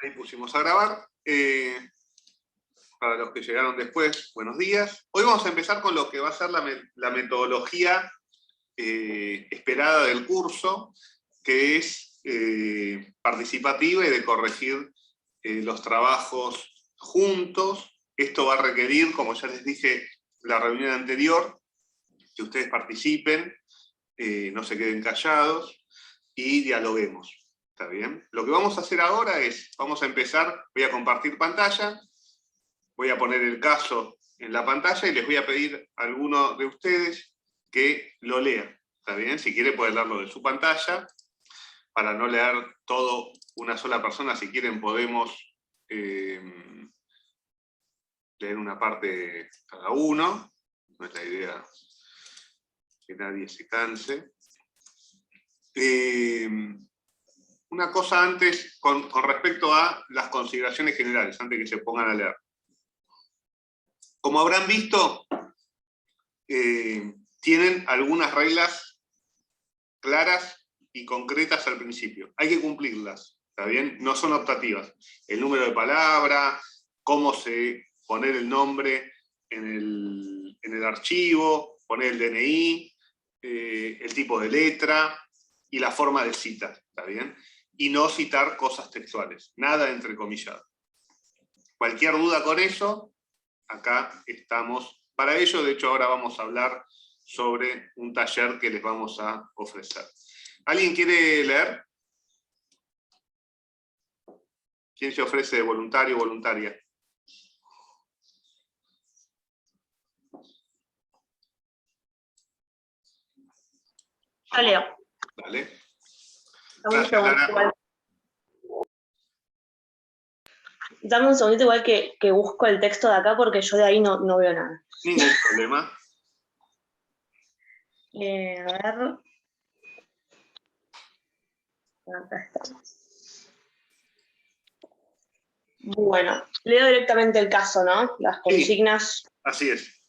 Ahí pusimos a grabar. Para los que llegaron después, buenos días. Hoy vamos a empezar con lo que va a ser la metodología esperada del curso, que es participativa y de corregir los trabajos juntos. Esto va a requerir, como ya les dije la reunión anterior, que ustedes participen, no se queden callados y dialoguemos. ¿Está bien? Lo que vamos a hacer ahora es, vamos a empezar, voy a compartir pantalla, voy a poner el caso en la pantalla y les voy a pedir a alguno de ustedes que lo lea. ¿Está bien? Si quiere pueden leerlo de su pantalla, para no leer todo una sola persona. Si quieren podemos leer una parte cada uno. No es la idea que nadie se canse. Una cosa antes, con respecto a las consideraciones generales, antes que se pongan a leer. Como habrán visto, tienen algunas reglas claras y concretas al principio. Hay que cumplirlas, ¿está bien? No son optativas. El número de palabra, cómo se poner el nombre en el archivo, poner el DNI, el tipo de letra y la forma de cita, ¿está bien? Y no citar cosas textuales, nada entrecomillado. Cualquier duda con eso, acá estamos para ello. De hecho, ahora vamos a hablar sobre un taller que les vamos a ofrecer. ¿Alguien quiere leer? ¿Quién se ofrece de voluntario o voluntaria? Yo leo. Dale. Dame un segundito igual que busco el texto de acá porque yo de ahí no veo nada. Ningún problema. A ver. Acá está. Bueno, leo directamente el caso, ¿no? Las consignas. Sí, así es.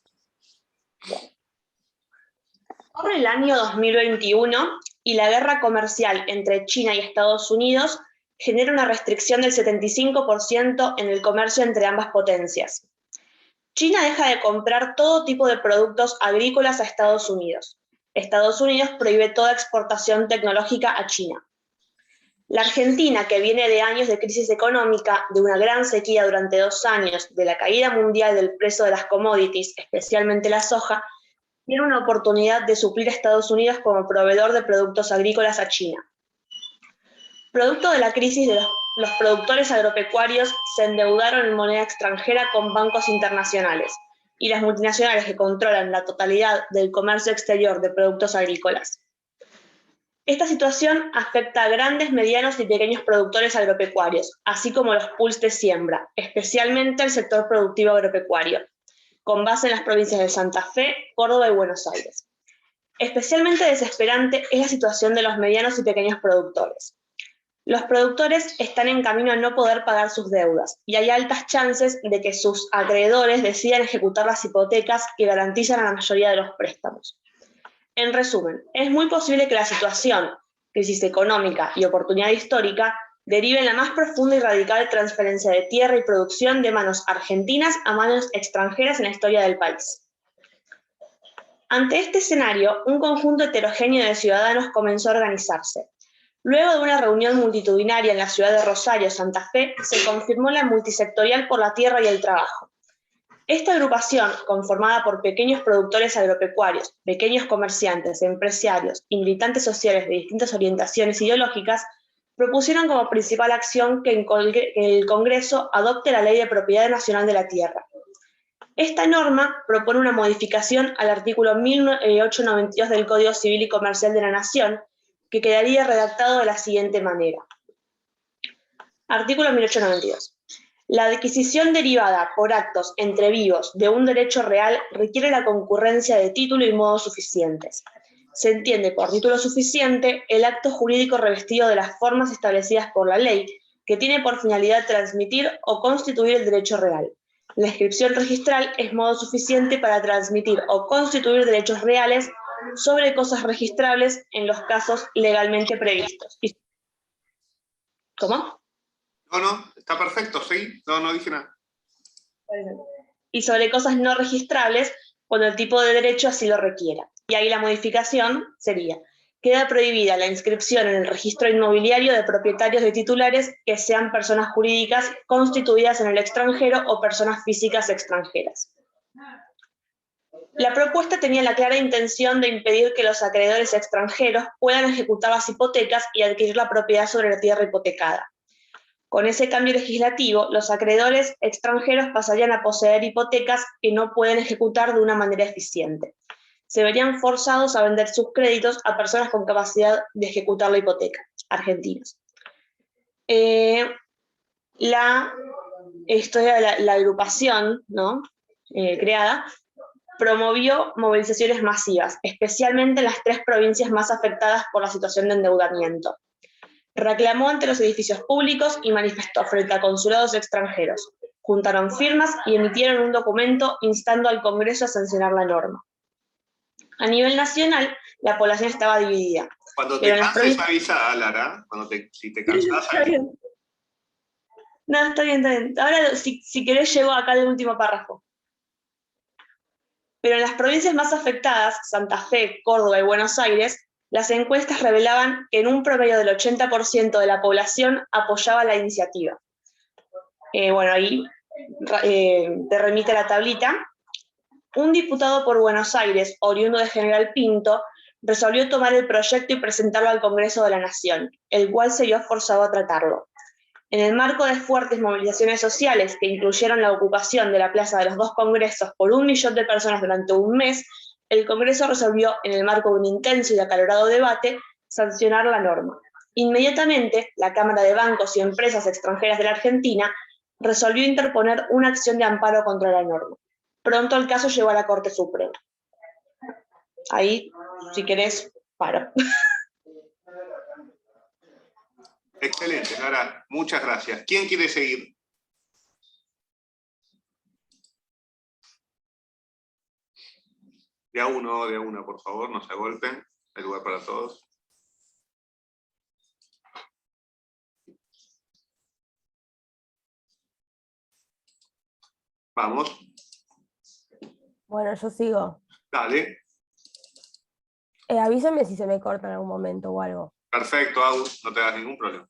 Corre el año 2021 y la guerra comercial entre China y Estados Unidos genera una restricción del 75% en el comercio entre ambas potencias. China deja de comprar todo tipo de productos agrícolas a Estados Unidos. Estados Unidos prohíbe toda exportación tecnológica a China. La Argentina, que viene de años de crisis económica, de una gran sequía durante 2 años, de la caída mundial del precio de las commodities, especialmente la soja, tiene una oportunidad de suplir a Estados Unidos como proveedor de productos agrícolas a China. Producto de la crisis, los productores agropecuarios se endeudaron en moneda extranjera con bancos internacionales y las multinacionales que controlan la totalidad del comercio exterior de productos agrícolas. Esta situación afecta a grandes, medianos y pequeños productores agropecuarios, así como los pools de siembra, especialmente el sector productivo agropecuario, con base en las provincias de Santa Fe, Córdoba y Buenos Aires. Especialmente desesperante es la situación de los medianos y pequeños productores. Los productores están en camino a no poder pagar sus deudas y hay altas chances de que sus acreedores decidan ejecutar las hipotecas que garantizan a la mayoría de los préstamos. En resumen, es muy posible que la situación, crisis económica y oportunidad histórica, derive en la más profunda y radical transferencia de tierra y producción de manos argentinas a manos extranjeras en la historia del país. Ante este escenario, un conjunto heterogéneo de ciudadanos comenzó a organizarse. Luego de una reunión multitudinaria en la ciudad de Rosario, Santa Fe, se confirmó la multisectorial por la tierra y el trabajo. Esta agrupación, conformada por pequeños productores agropecuarios, pequeños comerciantes, empresarios y militantes sociales de distintas orientaciones ideológicas, propusieron como principal acción que el Congreso adopte la Ley de Propiedad Nacional de la Tierra. Esta norma propone una modificación al artículo 1892 del Código Civil y Comercial de la Nación, que quedaría redactado de la siguiente manera. Artículo 1892. La adquisición derivada por actos entre vivos de un derecho real requiere la concurrencia de título y modos suficientes. Se entiende por título suficiente el acto jurídico revestido de las formas establecidas por la ley, que tiene por finalidad transmitir o constituir el derecho real. La inscripción registral es modo suficiente para transmitir o constituir derechos reales sobre cosas registrables en los casos legalmente previstos. ¿Cómo? No, está perfecto, sí. No dije nada. Y sobre cosas no registrables cuando el tipo de derecho así lo requiera. Y ahí la modificación sería: queda prohibida la inscripción en el registro inmobiliario de propietarios de titulares que sean personas jurídicas constituidas en el extranjero o personas físicas extranjeras. La propuesta tenía la clara intención de impedir que los acreedores extranjeros puedan ejecutar las hipotecas y adquirir la propiedad sobre la tierra hipotecada. Con ese cambio legislativo, los acreedores extranjeros pasarían a poseer hipotecas que no pueden ejecutar de una manera eficiente. Se verían forzados a vender sus créditos a personas con capacidad de ejecutar la hipoteca, argentinos. La historia de la agrupación, ¿no? Creada, promovió movilizaciones masivas, especialmente en las 3 provincias más afectadas por la situación de endeudamiento. Reclamó ante los edificios públicos y manifestó frente a consulados extranjeros. Juntaron firmas y emitieron un documento instando al Congreso a sancionar la norma. A nivel nacional, la población estaba dividida. Cuando te canses, avisa, Lara. Si te cansas, avisa. No, está bien. Ahora, si querés, llego acá al último párrafo. Pero en las provincias más afectadas, Santa Fe, Córdoba y Buenos Aires, las encuestas revelaban que en un promedio del 80% de la población apoyaba la iniciativa. Bueno, ahí te remite la tablita. Un diputado por Buenos Aires, oriundo de General Pinto, resolvió tomar el proyecto y presentarlo al Congreso de la Nación, el cual se vio forzado a tratarlo. En el marco de fuertes movilizaciones sociales que incluyeron la ocupación de la plaza de los 2 congresos por 1 millón de personas durante un mes, el Congreso resolvió, en el marco de un intenso y acalorado debate, sancionar la norma. Inmediatamente, la Cámara de Bancos y Empresas Extranjeras de la Argentina resolvió interponer una acción de amparo contra la norma. Pronto el caso llegó a la Corte Suprema. Ahí, si querés, paro. Excelente, Lara. Muchas gracias. ¿Quién quiere seguir? De a una, por favor, no se agolpen. Hay lugar para todos. Vamos. Bueno, yo sigo. Dale. Avísame si se me corta en algún momento o algo. Perfecto, Agus, no te hagas ningún problema.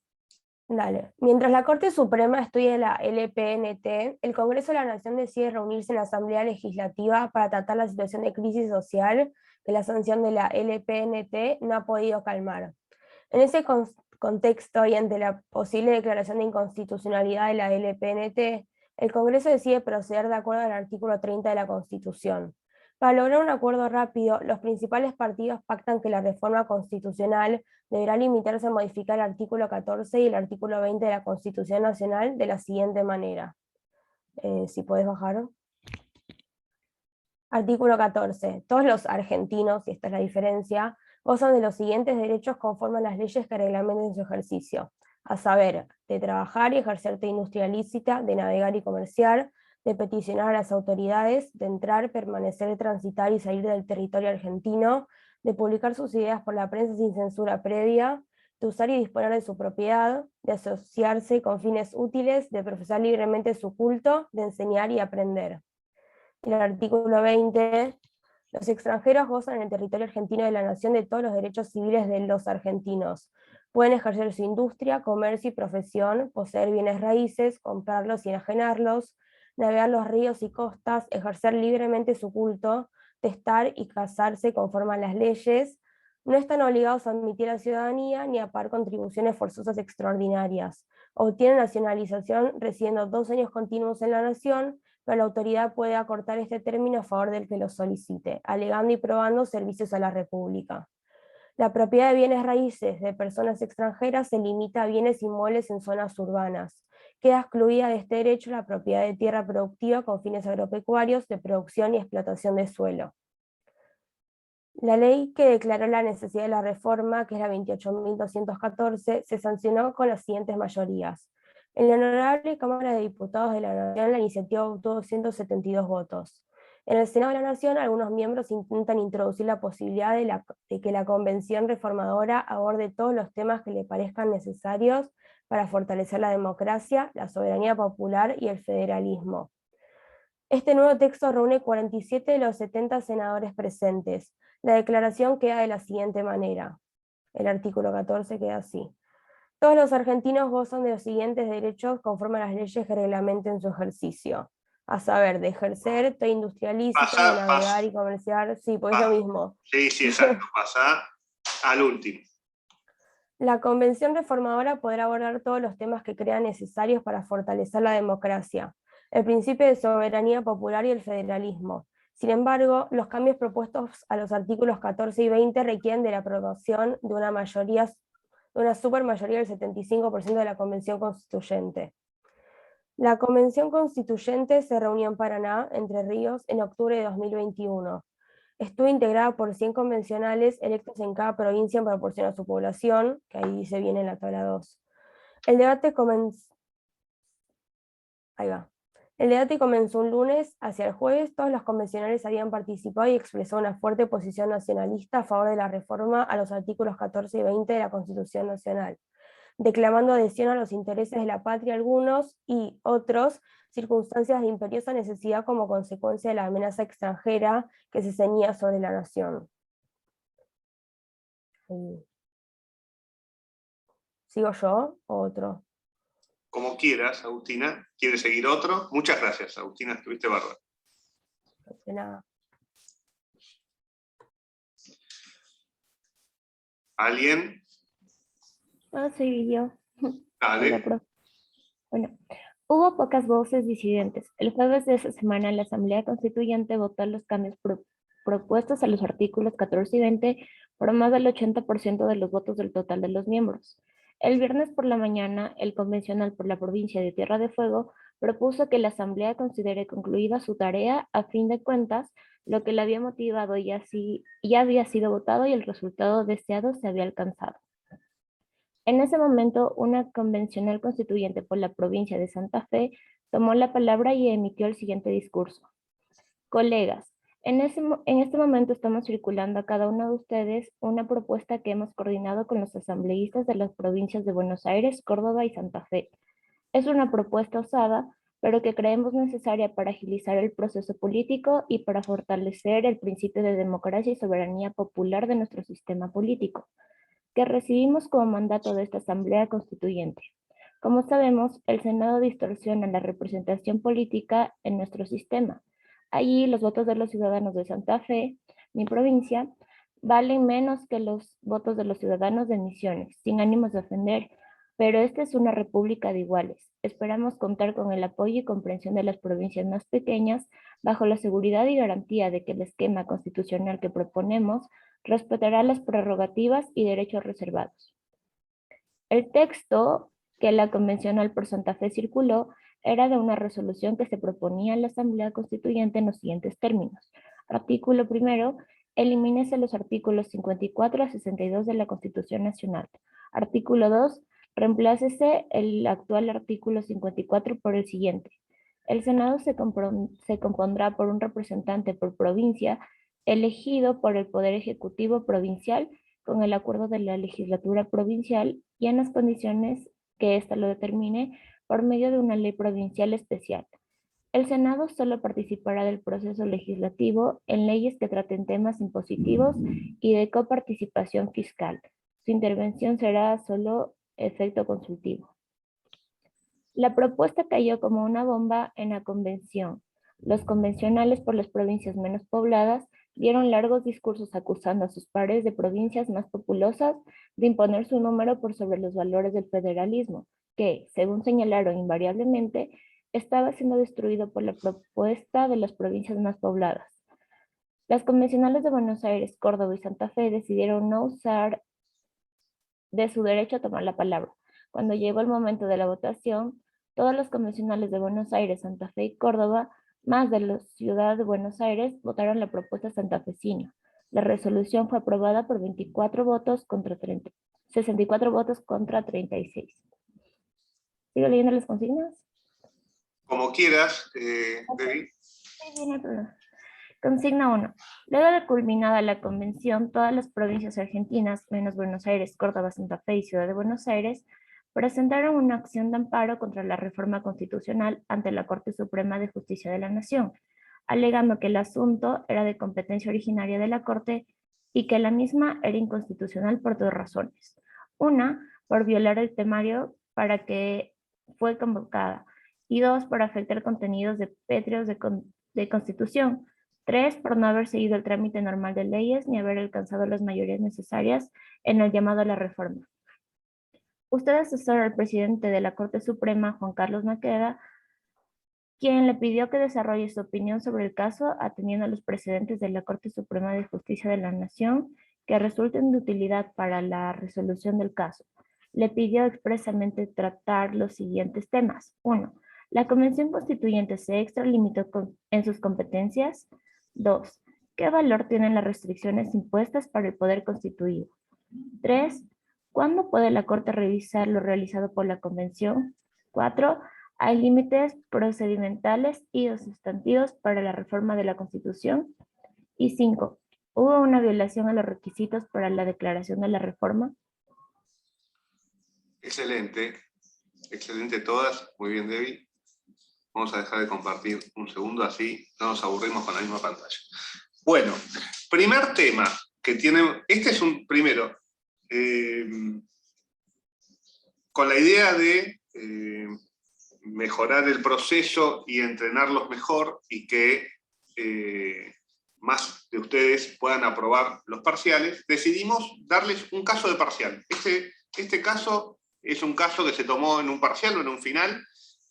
Dale. Mientras la Corte Suprema estudia la LPNT, el Congreso de la Nación decide reunirse en la Asamblea Legislativa para tratar la situación de crisis social que la sanción de la LPNT no ha podido calmar. En ese contexto y ante la posible declaración de inconstitucionalidad de la LPNT, el Congreso decide proceder de acuerdo al artículo 30 de la Constitución. Para lograr un acuerdo rápido, los principales partidos pactan que la reforma constitucional deberá limitarse a modificar el artículo 14 y el artículo 20 de la Constitución Nacional de la siguiente manera. Si podés bajar. Artículo 14. Todos los argentinos, y esta es la diferencia, gozan de los siguientes derechos conforme a las leyes que reglamenten su ejercicio, a saber, de trabajar y ejercer industria lícita, de navegar y comerciar, de peticionar a las autoridades, de entrar, permanecer, transitar y salir del territorio argentino, de publicar sus ideas por la prensa sin censura previa, de usar y disponer de su propiedad, de asociarse con fines útiles, de profesar libremente su culto, de enseñar y aprender. En el artículo 20, los extranjeros gozan en el territorio argentino de la nación de todos los derechos civiles de los argentinos. Pueden ejercer su industria, comercio y profesión, poseer bienes raíces, comprarlos y enajenarlos, navegar los ríos y costas, ejercer libremente su culto, testar y casarse conforme a las leyes. No están obligados a admitir la ciudadanía ni a pagar contribuciones forzosas extraordinarias. Obtienen nacionalización residiendo 2 años continuos en la nación, pero la autoridad puede acortar este término a favor del que lo solicite, alegando y probando servicios a la República. La propiedad de bienes raíces de personas extranjeras se limita a bienes inmuebles en zonas urbanas. Queda excluida de este derecho la propiedad de tierra productiva con fines agropecuarios, de producción y explotación de suelo. La ley que declaró la necesidad de la reforma, que es la 28.214, se sancionó con las siguientes mayorías. En la Honorable Cámara de Diputados de la Nación, la iniciativa obtuvo 172 votos. En el Senado de la Nación, algunos miembros intentan introducir la posibilidad de que la Convención Reformadora aborde todos los temas que le parezcan necesarios para fortalecer la democracia, la soberanía popular y el federalismo. Este nuevo texto reúne 47 de los 70 senadores presentes. La declaración queda de la siguiente manera. El artículo 14 queda así. Todos los argentinos gozan de los siguientes derechos conforme a las leyes que reglamenten su ejercicio. A saber, de ejercer, de industrialística, de navegar y comerciar. Sí, pues es lo mismo. Sí, exacto. Pasá al último. La Convención Reformadora podrá abordar todos los temas que crean necesarios para fortalecer la democracia, el principio de soberanía popular y el federalismo. Sin embargo, los cambios propuestos a los artículos 14 y 20 requieren de la aprobación de una supermayoría del 75% de la Convención Constituyente. La Convención Constituyente se reunió en Paraná, Entre Ríos, en octubre de 2021. Estuvo integrada por 100 convencionales electos en cada provincia en proporción a su población, que ahí se viene en la tabla 2. El debate comenzó un lunes. Hacia el jueves todos los convencionales habían participado y expresó una fuerte posición nacionalista a favor de la reforma a los artículos 14 y 20 de la Constitución Nacional, declamando adhesión a los intereses de la patria algunos y otros circunstancias de imperiosa necesidad como consecuencia de la amenaza extranjera que se ceñía sobre la nación. ¿Sigo yo o otro? Como quieras, Agustina. ¿Quieres seguir otro? Muchas gracias, Agustina, estuviste bárbaro. De nada. ¿Alguien? Soy yo. Dale. Hola, profe. Bueno, hubo pocas voces disidentes. El jueves de esa semana la Asamblea Constituyente votó los cambios propuestos a los artículos 14 y 20 por más del 80% de los votos del total de los miembros. El viernes por la mañana, el convencional por la provincia de Tierra de Fuego propuso que la Asamblea considere concluida su tarea. A fin de cuentas, lo que la había motivado ya había sido votado y el resultado deseado se había alcanzado. En ese momento, una convencional constituyente por la provincia de Santa Fe tomó la palabra y emitió el siguiente discurso. Colegas, en este momento estamos circulando a cada uno de ustedes una propuesta que hemos coordinado con los asambleístas de las provincias de Buenos Aires, Córdoba y Santa Fe. Es una propuesta osada, pero que creemos necesaria para agilizar el proceso político y para fortalecer el principio de democracia y soberanía popular de nuestro sistema político, que recibimos como mandato de esta Asamblea Constituyente. Como sabemos, el Senado distorsiona la representación política en nuestro sistema. Allí los votos de los ciudadanos de Santa Fe, mi provincia, valen menos que los votos de los ciudadanos de Misiones, sin ánimos de ofender, pero esta es una república de iguales. Esperamos contar con el apoyo y comprensión de las provincias más pequeñas, bajo la seguridad y garantía de que el esquema constitucional que proponemos respetará las prerrogativas y derechos reservados. El texto que la convencional por Santa Fe circuló era de una resolución que se proponía a la Asamblea Constituyente en los siguientes términos. Artículo primero, elimínese los artículos 54 a 62 de la Constitución Nacional. Artículo 2, reemplácese el actual artículo 54 por el siguiente. El Senado se compondrá por un representante por provincia elegido por el Poder Ejecutivo Provincial con el acuerdo de la legislatura provincial y en las condiciones que ésta lo determine por medio de una ley provincial especial. El Senado solo participará del proceso legislativo en leyes que traten temas impositivos y de coparticipación fiscal. Su intervención será solo efecto consultivo. La propuesta cayó como una bomba en la convención. Los convencionales por las provincias menos pobladas dieron largos discursos acusando a sus pares de provincias más populosas de imponer su número por sobre los valores del federalismo, que, según señalaron invariablemente, estaba siendo destruido por la propuesta de las provincias más pobladas. Las convencionales de Buenos Aires, Córdoba y Santa Fe decidieron no usar de su derecho a tomar la palabra. Cuando llegó el momento de la votación, todos los convencionales de Buenos Aires, Santa Fe y Córdoba, más de la ciudad de Buenos Aires, votaron la propuesta santafesina. La resolución fue aprobada por 64 votos contra 36. ¿Sigo leyendo las consignas? Como quieras, Debbie. Sí, no hay problema. Consigna 1. Luego de culminada la convención, todas las provincias argentinas, menos Buenos Aires, Córdoba, Santa Fe y Ciudad de Buenos Aires, presentaron una acción de amparo contra la reforma constitucional ante la Corte Suprema de Justicia de la Nación, alegando que el asunto era de competencia originaria de la Corte y que la misma era inconstitucional por dos razones. Una, por violar el temario para que fue convocada, y dos, por afectar contenidos pétreos de Constitución. Tres, por no haber seguido el trámite normal de leyes ni haber alcanzado las mayorías necesarias en el llamado a la reforma. Usted asesora al presidente de la Corte Suprema, Juan Carlos Maqueda, quien le pidió que desarrolle su opinión sobre el caso atendiendo a los precedentes de la Corte Suprema de Justicia de la Nación que resulten de utilidad para la resolución del caso. Le pidió expresamente tratar los siguientes temas. 1. ¿La Convención Constituyente se extralimitó en sus competencias? 2. ¿Qué valor tienen las restricciones impuestas para el poder constituido? 3. ¿Cuándo puede la Corte revisar lo realizado por la Convención? 4. ¿Hay límites procedimentales y o sustantivos para la reforma de la Constitución? Y 5. ¿Hubo una violación a los requisitos para la declaración de la reforma? Excelente, excelente todas, muy bien Debbie. Vamos a dejar de compartir un segundo, así no nos aburrimos con la misma pantalla. Bueno, primer tema que tiene, este es un primero, con la idea de mejorar el proceso y entrenarlos mejor y que más de ustedes puedan aprobar los parciales, decidimos darles un caso de parcial. Este caso es un caso que se tomó en un parcial o en un final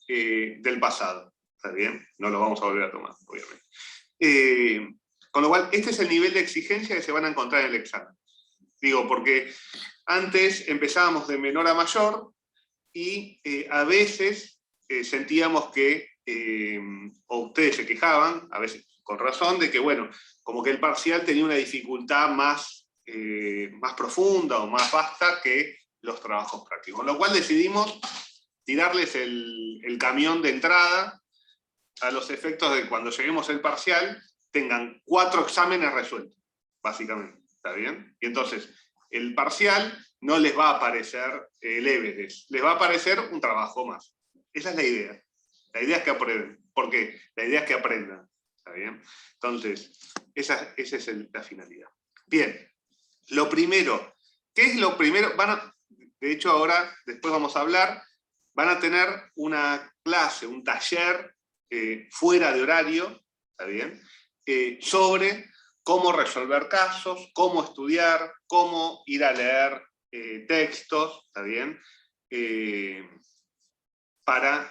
del pasado. ¿Está bien? No lo vamos a volver a tomar, obviamente. Con lo cual, este es el nivel de exigencia que se van a encontrar en el examen. Digo, porque antes empezábamos de menor a mayor y a veces sentíamos que, o ustedes se quejaban, a veces con razón, de que, bueno, como que el parcial tenía una dificultad más profunda o más vasta que los trabajos prácticos. Con lo cual decidimos tirarles el camión de entrada a los efectos de cuando lleguemos al parcial tengan 4 exámenes resueltos, básicamente. ¿Está bien? Y entonces, el parcial no les va a aparecer el Everest, les va a aparecer un trabajo más. Esa es la idea. La idea es que aprueben. ¿Por qué? La idea es que aprendan. ¿Está bien? Entonces, esa es la finalidad. Bien, lo primero. ¿Qué es lo primero? De hecho, ahora, después vamos a hablar, van a tener una clase, un taller fuera de horario, ¿está bien? Sobre cómo resolver casos, cómo estudiar, cómo ir a leer textos, ¿está bien? Para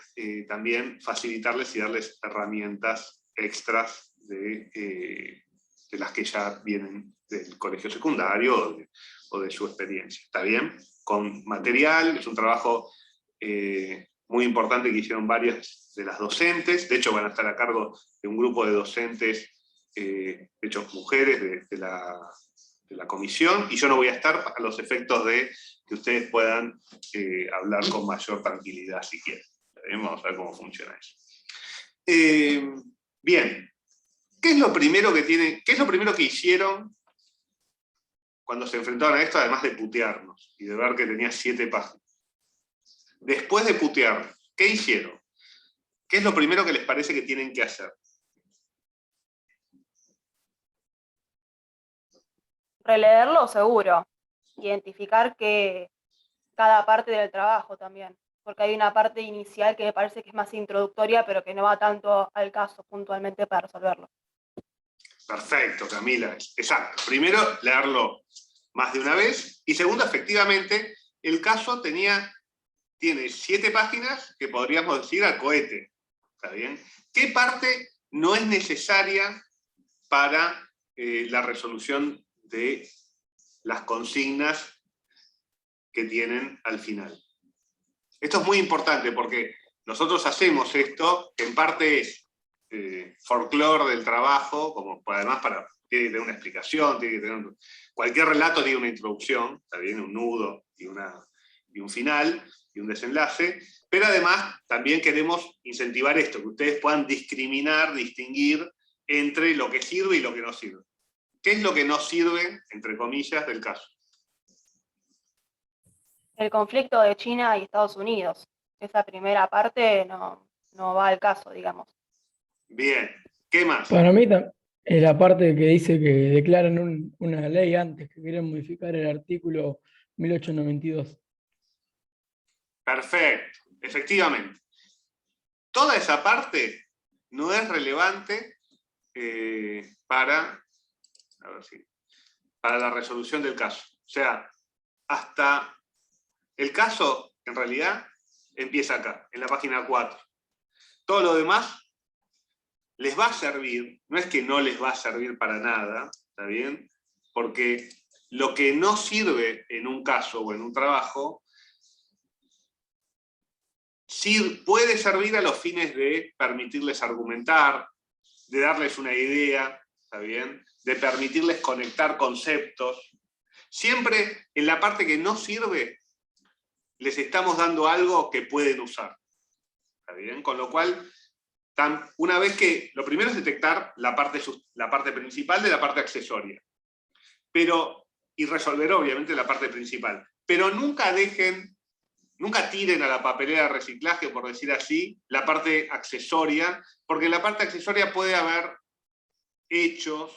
también facilitarles y darles herramientas extras de las que ya vienen del colegio secundario o de su experiencia, ¿está bien? Con material, es un trabajo muy importante que hicieron varias de las docentes, de hecho van a estar a cargo de un grupo de docentes, de hecho mujeres de la comisión, y yo no voy a estar a los efectos de que ustedes puedan hablar con mayor tranquilidad si quieren. Vamos a ver cómo funciona eso. Bien, ¿qué es lo primero que hicieron cuando se enfrentaron a esto, además de putearnos y de ver que tenía 7 páginas? Después de putearnos, ¿qué hicieron? ¿Qué es lo primero que les parece que tienen que hacer? Releerlo seguro, identificar que cada parte del trabajo también, porque hay una parte inicial que me parece que es más introductoria, pero que no va tanto al caso puntualmente para resolverlo. Perfecto, Camila, exacto. Primero, leerlo más de una vez, y segundo, efectivamente, el caso tiene 7 páginas que podríamos decir al cohete, ¿está bien? ¿Qué parte no es necesaria para la resolución de las consignas que tienen al final? Esto es muy importante porque nosotros hacemos esto, que en parte es folclore del trabajo, como además tiene que tener una explicación, tiene que tener cualquier relato tiene una introducción, está bien, un nudo y un final y un desenlace, pero además también queremos incentivar esto, que ustedes puedan distinguir entre lo que sirve y lo que no sirve. ¿Qué es lo que no sirve, entre comillas, del caso? El conflicto de China y Estados Unidos. Esa primera parte no va al caso, digamos. Bien. ¿Qué más? Para mí, la parte que dice que declaran una ley antes, que quieren modificar el artículo 1892. Perfecto, efectivamente. Toda esa parte no es relevante para la resolución del caso. O sea, hasta el caso, en realidad, empieza acá, en la página 4. Todo lo demás les va a servir, no es que no les va a servir para nada, ¿está bien? Porque lo que no sirve en un caso o en un trabajo sí puede servir a los fines de permitirles argumentar, de darles una idea, ¿está bien? De permitirles conectar conceptos. Siempre en la parte que no sirve, les estamos dando algo que pueden usar, ¿está bien? Con lo cual, una vez que, lo primero es detectar la parte principal de la parte accesoria, y resolver obviamente la parte principal. Pero nunca tiren a la papelera de reciclaje, por decir así, la parte accesoria, porque en la parte accesoria puede haber hechos,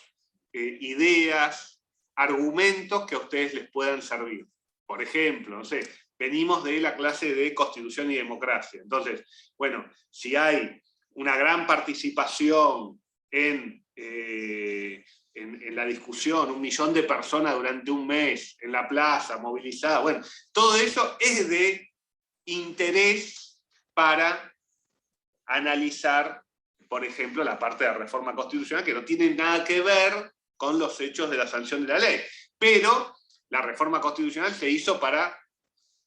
ideas, argumentos que a ustedes les puedan servir. Por ejemplo, no sé, venimos de la clase de Constitución y Democracia. Entonces, bueno, si hay una gran participación en la discusión, 1 millón de personas durante un mes en la plaza, movilizadas, bueno, todo eso es de interés para analizar, por ejemplo, la parte de la reforma constitucional, que no tiene nada que ver con los hechos de la sanción de la ley. Pero la reforma constitucional se hizo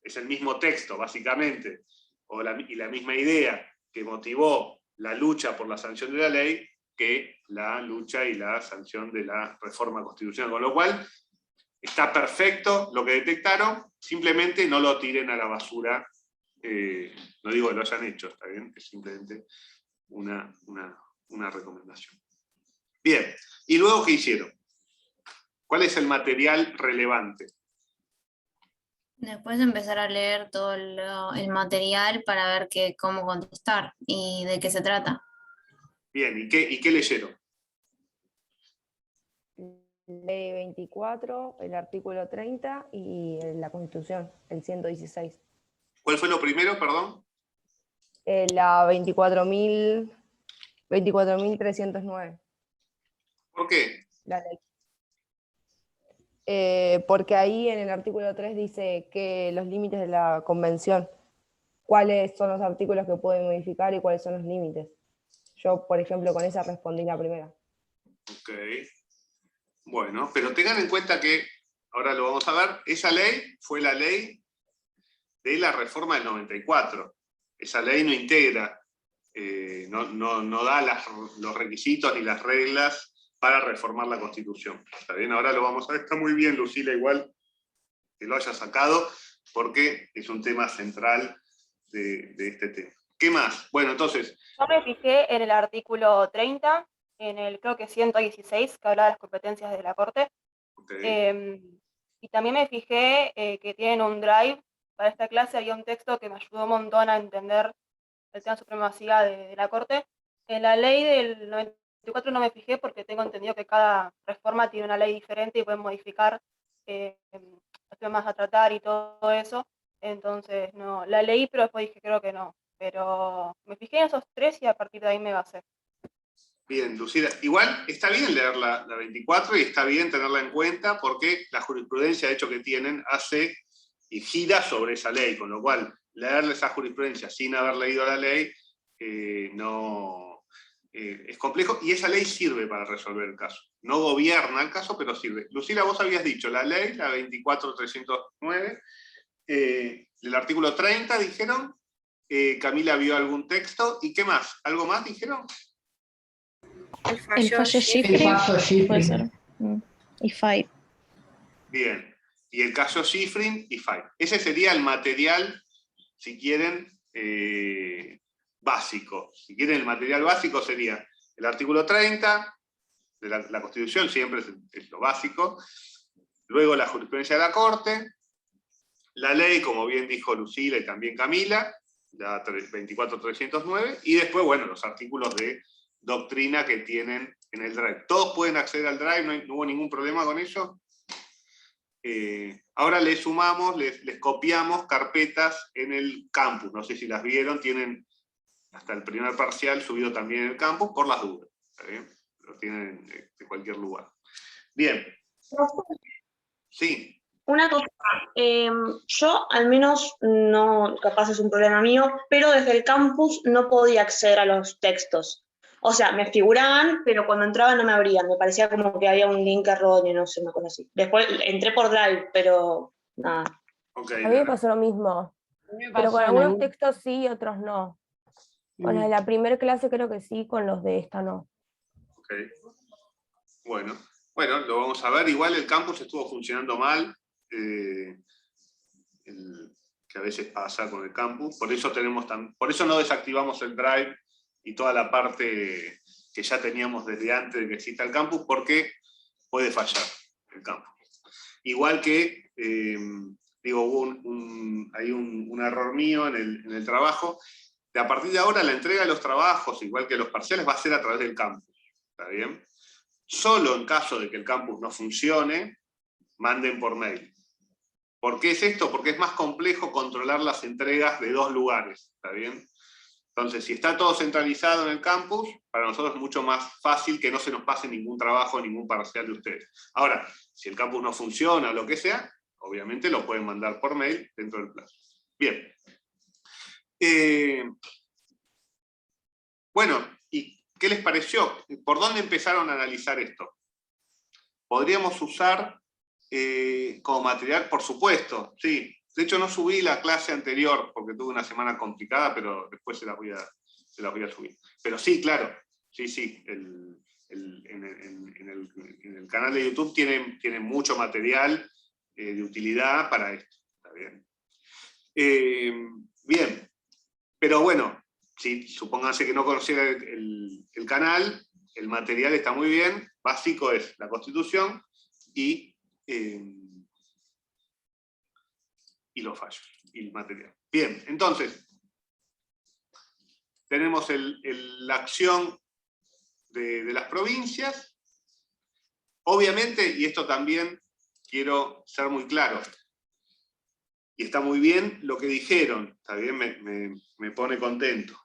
es el mismo texto, básicamente, y la misma idea que motivó la lucha por la sanción de la ley, que la lucha y la sanción de la reforma constitucional. Con lo cual, está perfecto lo que detectaron, simplemente no lo tiren a la basura. No digo que lo hayan hecho, está bien, es simplemente una recomendación. Bien, ¿y luego qué hicieron? ¿Cuál es el material relevante? Después empezar a leer todo el material para ver cómo contestar y de qué se trata. Bien, ¿y qué leyeron? Ley 24, el artículo 30 y la Constitución, el 116. ¿Cuál fue lo primero, perdón? La 24.309. ¿Por qué? La ley. Porque ahí en el artículo 3 dice que los límites de la convención, cuáles son los artículos que pueden modificar y cuáles son los límites. Yo, por ejemplo, con esa respondí la primera. Ok. Bueno, pero tengan en cuenta que, ahora lo vamos a ver, esa ley fue la ley de la reforma del 94. Esa ley no integra, no da los requisitos ni las reglas para reformar la Constitución. ¿Está bien? Ahora lo vamos a ver. Está muy bien, Lucila, igual que lo haya sacado, porque es un tema central de este tema. ¿Qué más? Bueno, entonces... Yo me fijé en el artículo 30, en el creo que 116, que habla de las competencias de la Corte. Okay. Y también me fijé que tienen un drive. Para esta clase había un texto que me ayudó un montón a entender el tema de supremacía de la Corte. En la ley del 94 no me fijé porque tengo entendido que cada reforma tiene una ley diferente y pueden modificar los temas a tratar y todo eso. Entonces, no, la leí, pero después dije creo que no. Pero me fijé en esos 3 y a partir de ahí me basé. Bien, Lucila. Igual está bien leer la 24 y está bien tenerla en cuenta porque la jurisprudencia, de hecho, que tienen, hace y gira sobre esa ley, con lo cual leer esa jurisprudencia sin haber leído la ley es complejo, y esa ley sirve para resolver el caso. No gobierna el caso, pero sirve. Lucila, vos habías dicho, la ley, la 24.309, el artículo 30, dijeron, Camila vio algún texto, ¿y qué más? ¿Algo más dijeron? El fallo Schifrin. Y Five. Bien, y el caso Schifrin y Five. Ese sería el material, si quieren, básico. Si quieren, el material básico sería el artículo 30 de la Constitución, siempre es lo básico. Luego la jurisprudencia de la Corte, la ley, como bien dijo Lucila y también Camila, la 24309, y después, bueno, los artículos de doctrina que tienen en el Drive. Todos pueden acceder al Drive, no hubo ningún problema con eso. Ahora les sumamos, les copiamos carpetas en el campus, no sé si las vieron, tienen hasta el primer parcial subido también en el campus, por las dudas, ¿está bien? Lo tienen de cualquier lugar. Bien. Sí. Una cosa, yo al menos no, capaz es un problema mío, pero desde el campus no podía acceder a los textos. O sea, me figuraban, pero cuando entraba no me abrían. Me parecía como que había un link erróneo, no sé, una cosa así. Después entré por Drive, pero nada. Okay, A mí me pasó lo mismo, pero con algunos textos sí y otros no. Con los de la primera clase creo que sí, con los de esta no. Ok. Bueno, lo vamos a ver. Igual el campus estuvo funcionando mal, que a veces pasa con el campus. Por eso no desactivamos el Drive y toda la parte que ya teníamos desde antes de que exista el campus, porque puede fallar el campus. Igual que, hubo hay un error mío en el trabajo. A partir de ahora la entrega de los trabajos, igual que los parciales, va a ser a través del campus. ¿Está bien? Solo en caso de que el campus no funcione, manden por mail. ¿Por qué es esto? Porque es más complejo controlar las entregas de dos lugares. ¿Está bien? Entonces, si está todo centralizado en el campus, para nosotros es mucho más fácil que no se nos pase ningún trabajo, ningún parcial de ustedes. Ahora, si el campus no funciona o lo que sea, obviamente lo pueden mandar por mail dentro del plazo. Bien. Bueno, ¿y qué les pareció? ¿Por dónde empezaron a analizar esto? Podríamos usar como material, por supuesto, sí. De hecho, no subí la clase anterior porque tuve una semana complicada, pero después se las voy a subir. Pero sí, claro, sí, en el canal de YouTube tiene mucho material de utilidad para esto. ¿Está bien? Bien, pero bueno, si supónganse que no conociera el canal, el material está muy bien, básico es la Constitución y los fallos, y el material. Bien, entonces, tenemos la acción de las provincias. Obviamente, y esto también quiero ser muy claro, y está muy bien lo que dijeron, está bien, me pone contento.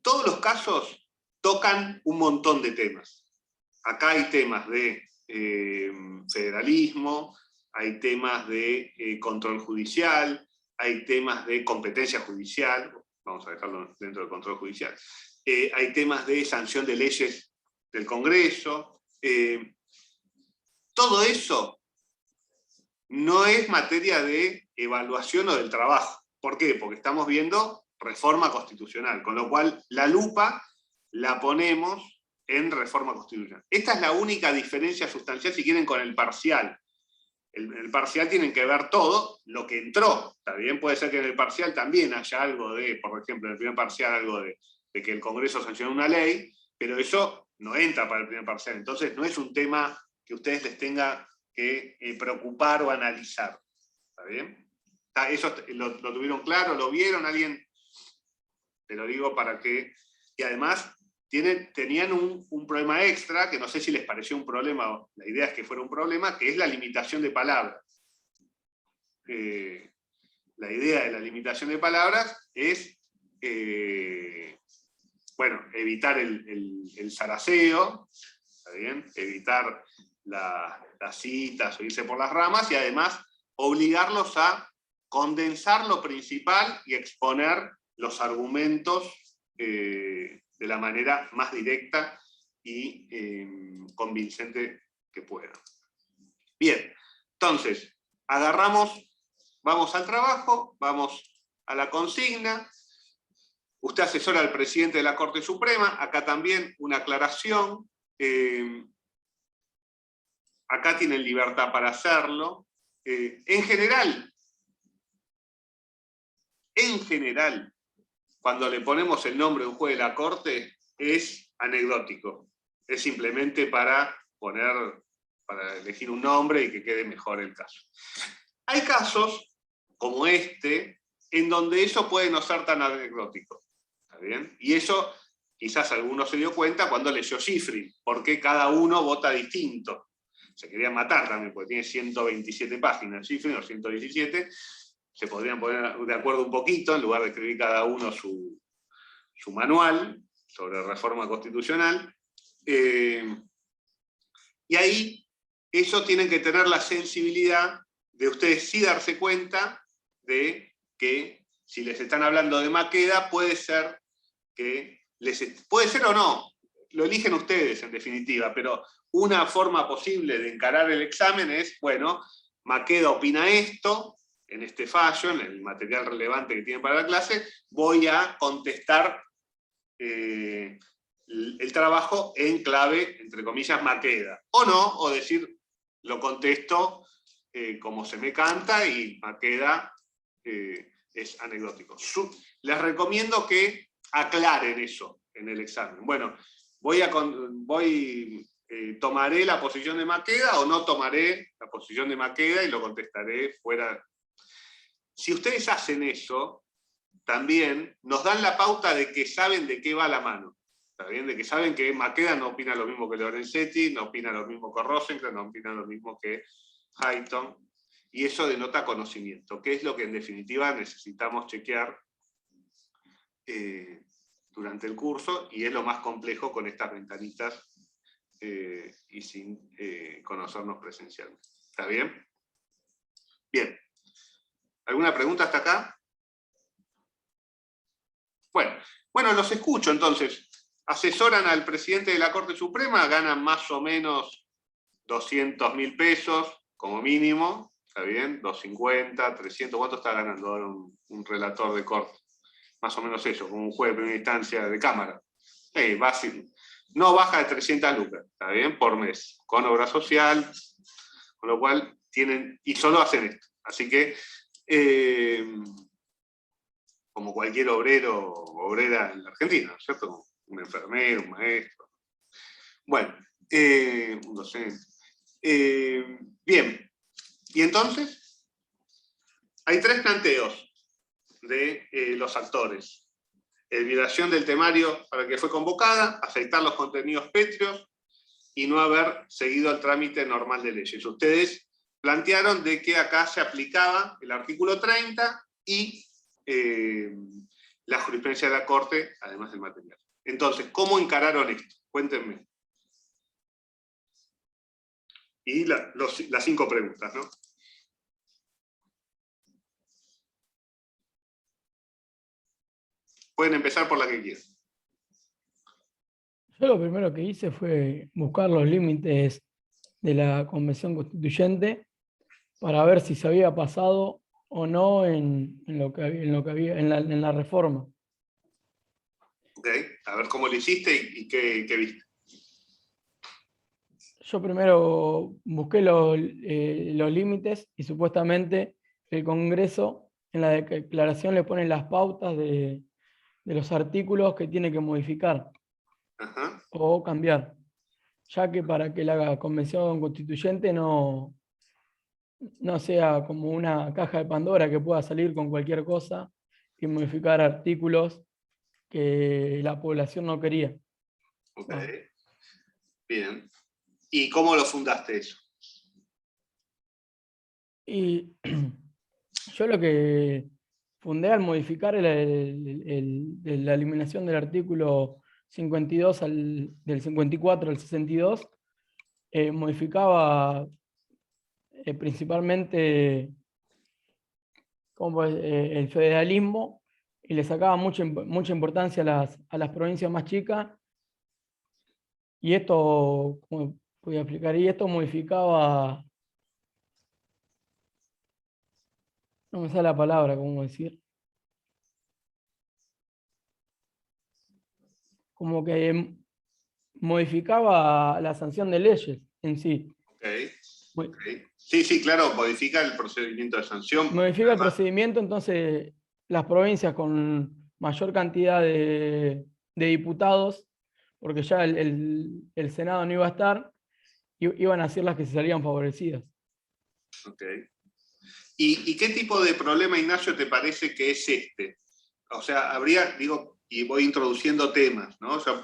Todos los casos tocan un montón de temas. Acá hay temas de federalismo, hay temas de control judicial, hay temas de competencia judicial, vamos a dejarlo dentro del control judicial, hay temas de sanción de leyes del Congreso. Todo eso no es materia de evaluación o del trabajo. ¿Por qué? Porque estamos viendo reforma constitucional, con lo cual la lupa la ponemos en reforma constitucional. Esta es la única diferencia sustancial, si quieren, con el parcial. El parcial tienen que ver todo lo que entró. También puede ser que en el parcial también haya algo de, por ejemplo, en el primer parcial algo de que el Congreso sancione una ley, pero eso no entra para el primer parcial. Entonces no es un tema que ustedes les tenga que preocupar o analizar. ¿Está bien? ¿Eso lo tuvieron claro? ¿Lo vieron? ¿Alguien? Te lo digo para que... Y además tenían un problema extra, que no sé si les pareció un problema, la idea es que fuera un problema, que es la limitación de palabras. La idea de la limitación de palabras es, evitar el zaraceo, ¿está bien? Evitar las citas o irse por las ramas, y además obligarlos a condensar lo principal y exponer los argumentos de la manera más directa y convincente que puedan. Bien, entonces, vamos al trabajo, vamos a la consigna. Usted asesora al presidente de la Corte Suprema, acá también una aclaración. Acá tienen libertad para hacerlo. En general, cuando le ponemos el nombre de un juez de la Corte, es anecdótico. Es simplemente para elegir un nombre y que quede mejor el caso. Hay casos, como este, en donde eso puede no ser tan anecdótico. ¿Está bien? Y eso, quizás alguno se dio cuenta cuando leyó Schifrin, porque cada uno vota distinto. Se querían matar también, porque tiene 127 páginas Schifrin, o 117, se podrían poner de acuerdo un poquito, en lugar de escribir cada uno su manual sobre reforma constitucional. Y ahí, eso tienen que tener la sensibilidad de ustedes sí darse cuenta de que si les están hablando de Maqueda, puede ser que puede ser o no, lo eligen ustedes en definitiva, pero una forma posible de encarar el examen es, bueno, Maqueda opina esto, en este fallo, en el material relevante que tienen para la clase, voy a contestar el trabajo en clave, entre comillas, Maqueda. O no, o decir, lo contesto como se me canta y Maqueda es anecdótico. Les recomiendo que aclaren eso en el examen. Bueno, tomaré la posición de Maqueda o no tomaré la posición de Maqueda y lo contestaré fuera. Si ustedes hacen eso, también nos dan la pauta de que saben de qué va la mano. ¿Está bien? De que saben que Maqueda no opina lo mismo que Lorenzetti, no opina lo mismo que Rosenkranz, no opina lo mismo que Hayton. Y eso denota conocimiento, que es lo que en definitiva necesitamos chequear durante el curso, y es lo más complejo con estas ventanitas y sin conocernos presencialmente. ¿Está bien? Bien. ¿Alguna pregunta hasta acá? Bueno, los escucho entonces. Asesoran al presidente de la Corte Suprema, ganan más o menos 200.000 pesos, como mínimo, ¿está bien? 250, 300, ¿cuánto está ganando ahora un relator de corte? Más o menos eso, como un juez de primera instancia de cámara. No baja de 300 lucas, ¿está bien? Por mes, con obra social, con lo cual tienen, y solo hacen esto. Así que, como cualquier obrero o obrera en la Argentina, ¿no es cierto? Un enfermero, un maestro. Bueno, un docente. Bien, y entonces, hay 3 planteos de los actores. Violación del temario para el que fue convocada, afectar los contenidos pétreos y no haber seguido el trámite normal de leyes. Ustedes plantearon de que acá se aplicaba el artículo 30 y la jurisprudencia de la Corte, además del material. Entonces, ¿cómo encararon esto? Cuéntenme. Y las 5 preguntas, ¿no? Pueden empezar por la que quieran. Yo lo primero que hice fue buscar los límites de la Convención Constituyente para ver si se había pasado o no en la reforma. Ok, a ver cómo lo hiciste y qué viste. Yo primero busqué los límites y supuestamente el Congreso en la declaración le pone las pautas de los artículos que tiene que modificar. Ajá. O cambiar, ya que para que la Convención Constituyente no sea como una caja de Pandora que pueda salir con cualquier cosa y modificar artículos que la población no quería. Ok, bien. ¿Y cómo lo fundaste eso? Y yo lo que fundé al modificar la eliminación del artículo 52 del 54 al 62, modificaba principalmente como el federalismo y le sacaba mucha importancia a las provincias más chicas, y esto, como voy a explicar, y esto modificaba, no me sale la palabra, ¿cómo decir? Como que modificaba la sanción de leyes en sí. Okay. Sí, claro, modifica el procedimiento de sanción. Modifica el procedimiento, entonces las provincias con mayor cantidad de diputados, porque ya el Senado no iba a estar, iban a ser las que se salían favorecidas. Ok. ¿Y qué tipo de problema, Ignacio, te parece que es este? O sea, habría, digo, y voy introduciendo temas, ¿no? O sea,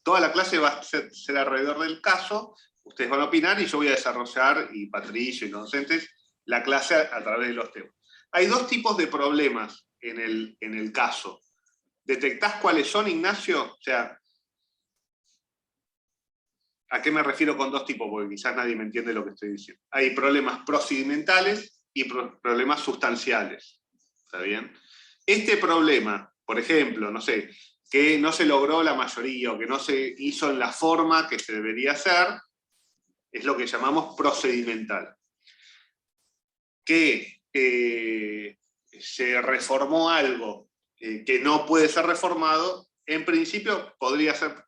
toda la clase va a ser alrededor del caso, ustedes van a opinar y yo voy a desarrollar, y Patricio y los docentes, la clase a través de los temas. Hay dos tipos de problemas en el caso. ¿Detectás cuáles son, Ignacio? O sea, ¿a qué me refiero con dos tipos? Porque quizás nadie me entiende lo que estoy diciendo. Hay problemas procedimentales y problemas sustanciales. ¿Está bien? Este problema, por ejemplo, no sé, que no se logró la mayoría o que no se hizo en la forma que se debería hacer, es lo que llamamos procedimental. Que se reformó algo que no puede ser reformado, en principio podría ser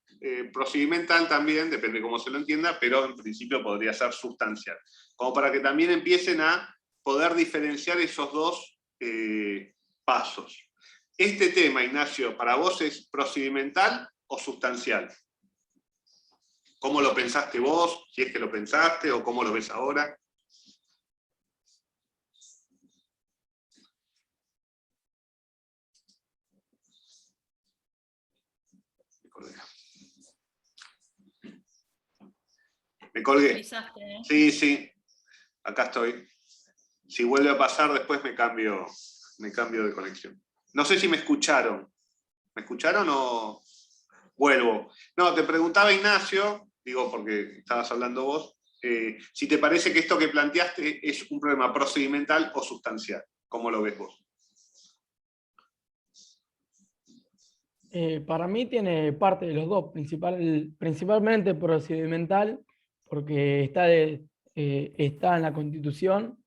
procedimental también, depende de cómo se lo entienda, pero en principio podría ser sustancial. Como para que también empiecen a poder diferenciar esos dos pasos. ¿Este tema, Ignacio, para vos es procedimental o sustancial? ¿Cómo lo pensaste vos? Si es que lo pensaste, o cómo lo ves ahora. Me colgué. Sí, sí. Acá estoy. Si vuelve a pasar, después me cambio de conexión. No sé si me escucharon. ¿Me escucharon o vuelvo? No, te preguntaba, Ignacio, digo porque estabas hablando vos, si te parece que esto que planteaste es un problema procedimental o sustancial. ¿Cómo lo ves vos? Para mí tiene parte de los dos, principalmente procedimental, porque está en la Constitución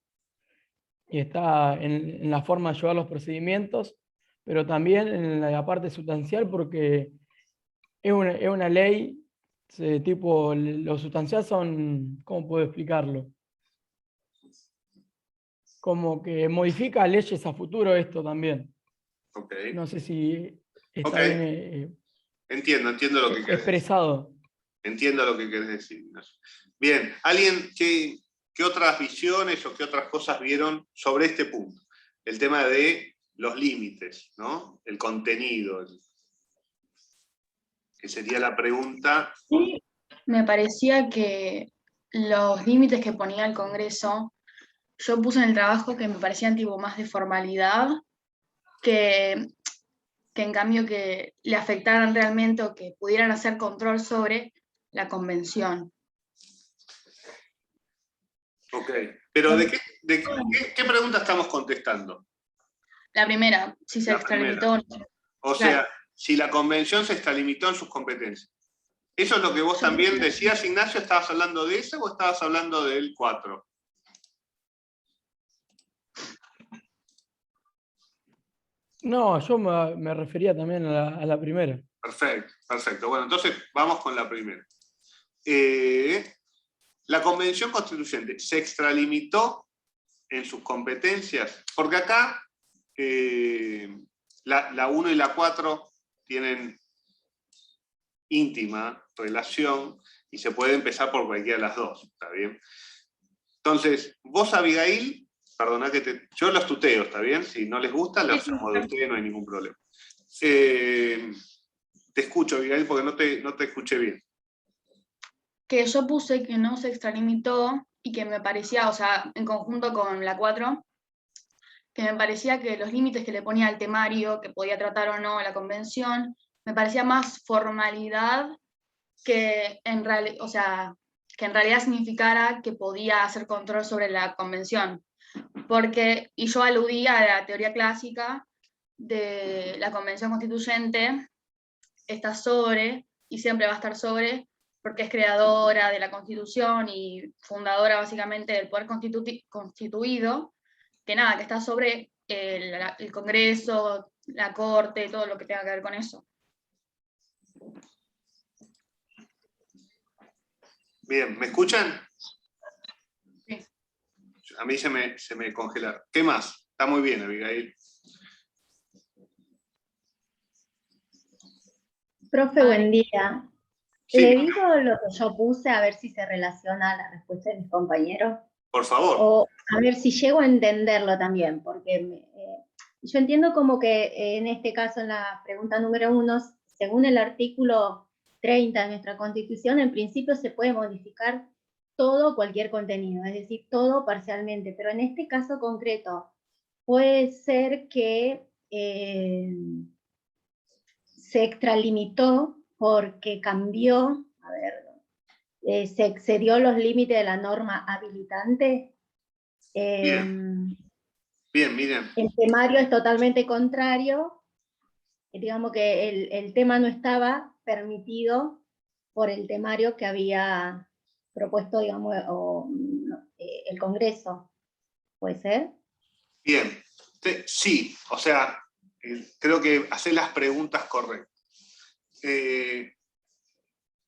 y está en la forma de llevar los procedimientos, pero también en la parte sustancial, porque es una ley, tipo, lo sustancial son, ¿cómo puedo explicarlo? Como que modifica leyes a futuro esto también. Okay. No sé si está Okay. bien entiendo lo que querés expresado. decir. Entiendo lo que querés decir, Ignacio. Bien, ¿alguien qué otras visiones o qué otras cosas vieron sobre este punto? El tema de los límites, ¿no? El contenido, que sería la pregunta. Sí, me parecía que los límites que ponía el Congreso, yo puse en el trabajo que me parecían tipo más de formalidad, que en cambio que le afectaran realmente o que pudieran hacer control sobre la convención. Ok, pero ¿qué pregunta estamos contestando? La primera, si se La extralimitó o no. O sea, si la convención se extralimitó en sus competencias. ¿Eso es lo que vos también decías, Ignacio? ¿Estabas hablando de eso o estabas hablando del 4? No, yo me refería también a la primera. Perfecto. Bueno, entonces vamos con la primera. La Convención Constituyente se extralimitó en sus competencias, porque acá la 1 y la 4 tienen íntima relación y se puede empezar por cualquiera de las dos, ¿está bien? Entonces, vos, Abigail, perdona que yo los tuteo, ¿está bien? Si no les gusta, los hacemos de ustedes, no hay ningún problema. Te escucho, Abigail, porque no te escuché bien. Que yo puse que no se extralimitó y que me parecía, o sea, en conjunto con la 4, que me parecía que los límites que le ponía al temario, que podía tratar o no la convención, me parecía más formalidad que en realidad significara que podía hacer control sobre la convención. Y yo aludía a la teoría clásica de la Convención Constituyente, está sobre, y siempre va a estar sobre, porque es creadora de la Constitución y fundadora básicamente del poder constituido, que nada, que está sobre el Congreso, la Corte, todo lo que tenga que ver con eso. Bien, ¿me escuchan? Sí. A mí se me congelaron. ¿Qué más? Está muy bien, Abigail. Profe, buen día. Sí. Le digo lo que yo puse a ver si se relaciona a la respuesta de mis compañeros. Por favor. O a ver si llego a entenderlo también, porque yo entiendo como que en este caso, en la pregunta número 1, según el artículo 30 de nuestra Constitución, en principio se puede modificar todo, cualquier contenido, es decir, todo parcialmente, pero en este caso concreto puede ser que se extralimitó porque cambió, a ver, se excedió los límites de la norma habilitante. Bien, Miriam. El temario es totalmente contrario, digamos que el tema no estaba permitido por el temario que había propuesto, digamos, el Congreso. ¿Puede ser? Bien, sí, o sea, creo que hacer las preguntas correctas.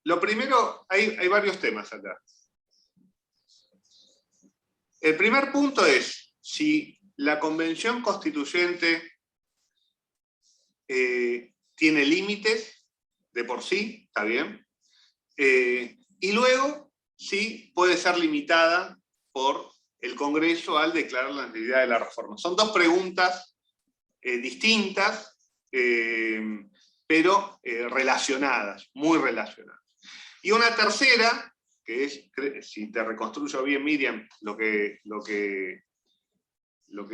Lo primero, hay varios temas acá. El primer punto es, si la Convención Constituyente tiene límites de por sí, está bien, y luego, sí, puede ser limitada por el Congreso al declarar la necesidad de la reforma. Son dos preguntas distintas, pero relacionadas, muy relacionadas. Y una tercera, que es, si te reconstruyo bien, Miriam, lo que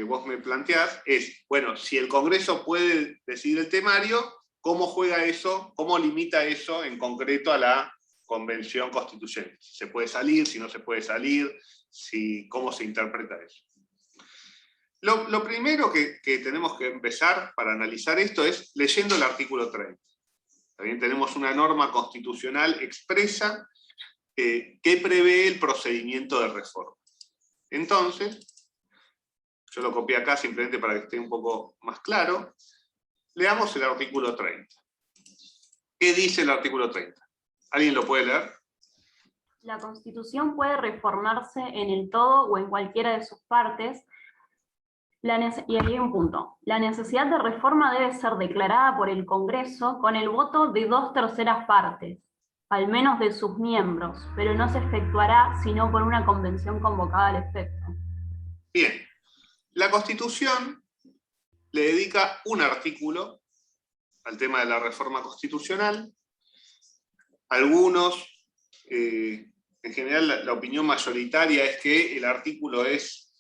vos me planteás, es, bueno, si el Congreso puede decidir el temario, ¿cómo juega eso, cómo limita eso en concreto a la Convención Constituyente? Si se puede salir, si no se puede salir, cómo se interpreta eso. Lo primero que tenemos que empezar para analizar esto es leyendo el artículo 30. También tenemos una norma constitucional expresa que prevé el procedimiento de reforma. Entonces, yo lo copié acá simplemente para que esté un poco más claro. Leamos el artículo 30. ¿Qué dice el artículo 30? ¿Alguien lo puede leer? La Constitución puede reformarse en el todo o en cualquiera de sus partes. Y aquí hay un punto. La necesidad de reforma debe ser declarada por el Congreso con el voto de 2/3 partes, al menos de sus miembros, pero no se efectuará sino por una convención convocada al efecto. Bien. La Constitución le dedica un artículo al tema de la reforma constitucional. Algunos, en general la opinión mayoritaria es que el artículo es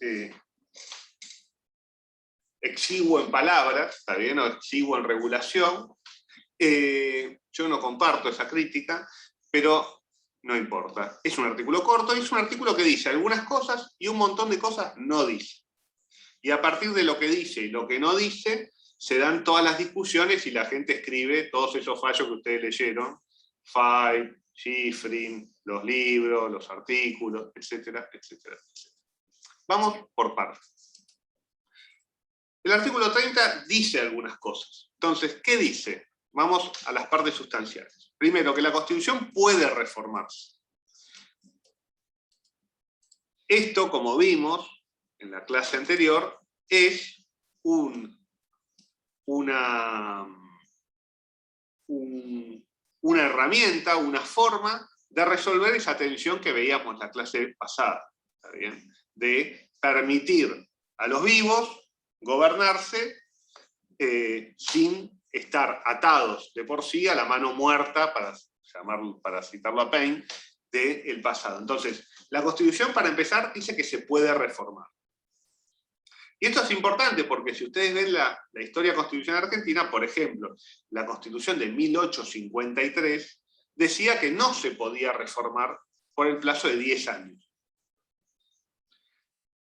exiguo en palabras, ¿está bien? O exiguo en regulación. Yo no comparto esa crítica, pero no importa. Es un artículo corto y es un artículo que dice algunas cosas y un montón de cosas no dice. Y a partir de lo que dice y lo que no dice, se dan todas las discusiones y la gente escribe todos esos fallos que ustedes leyeron, Five, Schifrin, los libros, los artículos, etcétera, etcétera, etcétera. Vamos por partes. El artículo 30 dice algunas cosas. Entonces, ¿qué dice? Vamos a las partes sustanciales. Primero, que la Constitución puede reformarse. Esto, como vimos en la clase anterior, es una herramienta, una forma de resolver esa tensión que veíamos en la clase pasada, ¿está bien? De permitir a los vivos gobernarse sin estar atados de por sí a la mano muerta, para citarlo a Paine, del pasado. Entonces, la Constitución, para empezar, dice que se puede reformar. Y esto es importante porque si ustedes ven la historia constitucional argentina, por ejemplo, la Constitución de 1853 decía que no se podía reformar por el plazo de 10 años.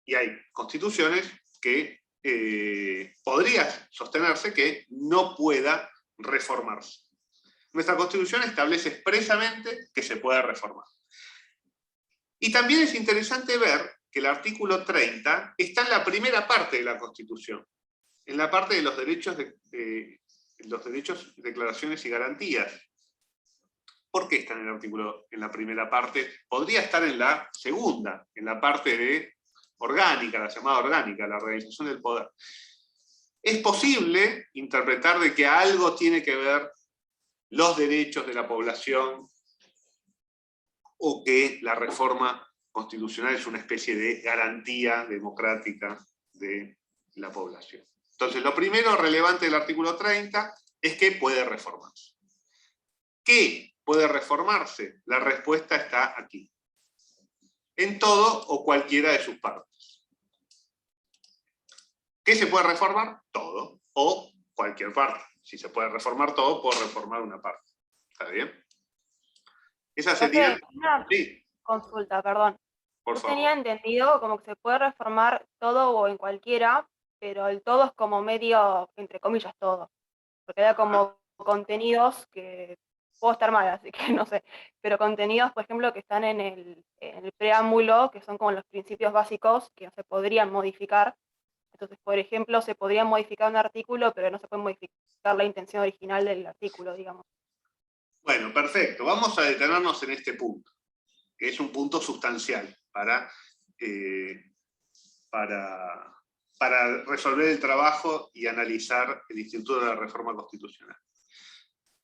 Y hay constituciones que podría sostenerse que no pueda reformarse. Nuestra Constitución establece expresamente que se puede reformar. Y también es interesante ver que el artículo 30 está en la primera parte de la Constitución, en la parte de los derechos, declaraciones y garantías. ¿Por qué está en el artículo en la primera parte? Podría estar en la segunda, en la parte orgánica, la llamada orgánica, la organización del poder. Es posible interpretar de que algo tiene que ver los derechos de la población o que la reforma constitucional es una especie de garantía democrática de la población. Entonces, lo primero relevante del artículo 30 es que puede reformarse. ¿Qué puede reformarse? La respuesta está aquí. En todo o cualquiera de sus partes. ¿Qué se puede reformar? Todo. O cualquier parte. Si se puede reformar todo, puedo reformar una parte. ¿Está bien? Esa sería... Una Sí, consulta, perdón. por Yo favor. tenía entendido como que se puede reformar todo o en cualquiera, pero el todo es como medio, entre comillas, todo. Porque era como contenidos que puedo estar mal, así que no sé. Pero contenidos, por ejemplo, que están en el preámbulo, que son como los principios básicos que no se podrían modificar. Entonces, por ejemplo, se podría modificar un artículo, pero no se puede modificar la intención original del artículo, digamos. Bueno, perfecto. Vamos a detenernos en este punto, que es un punto sustancial para resolver el trabajo y analizar el Instituto de la Reforma Constitucional.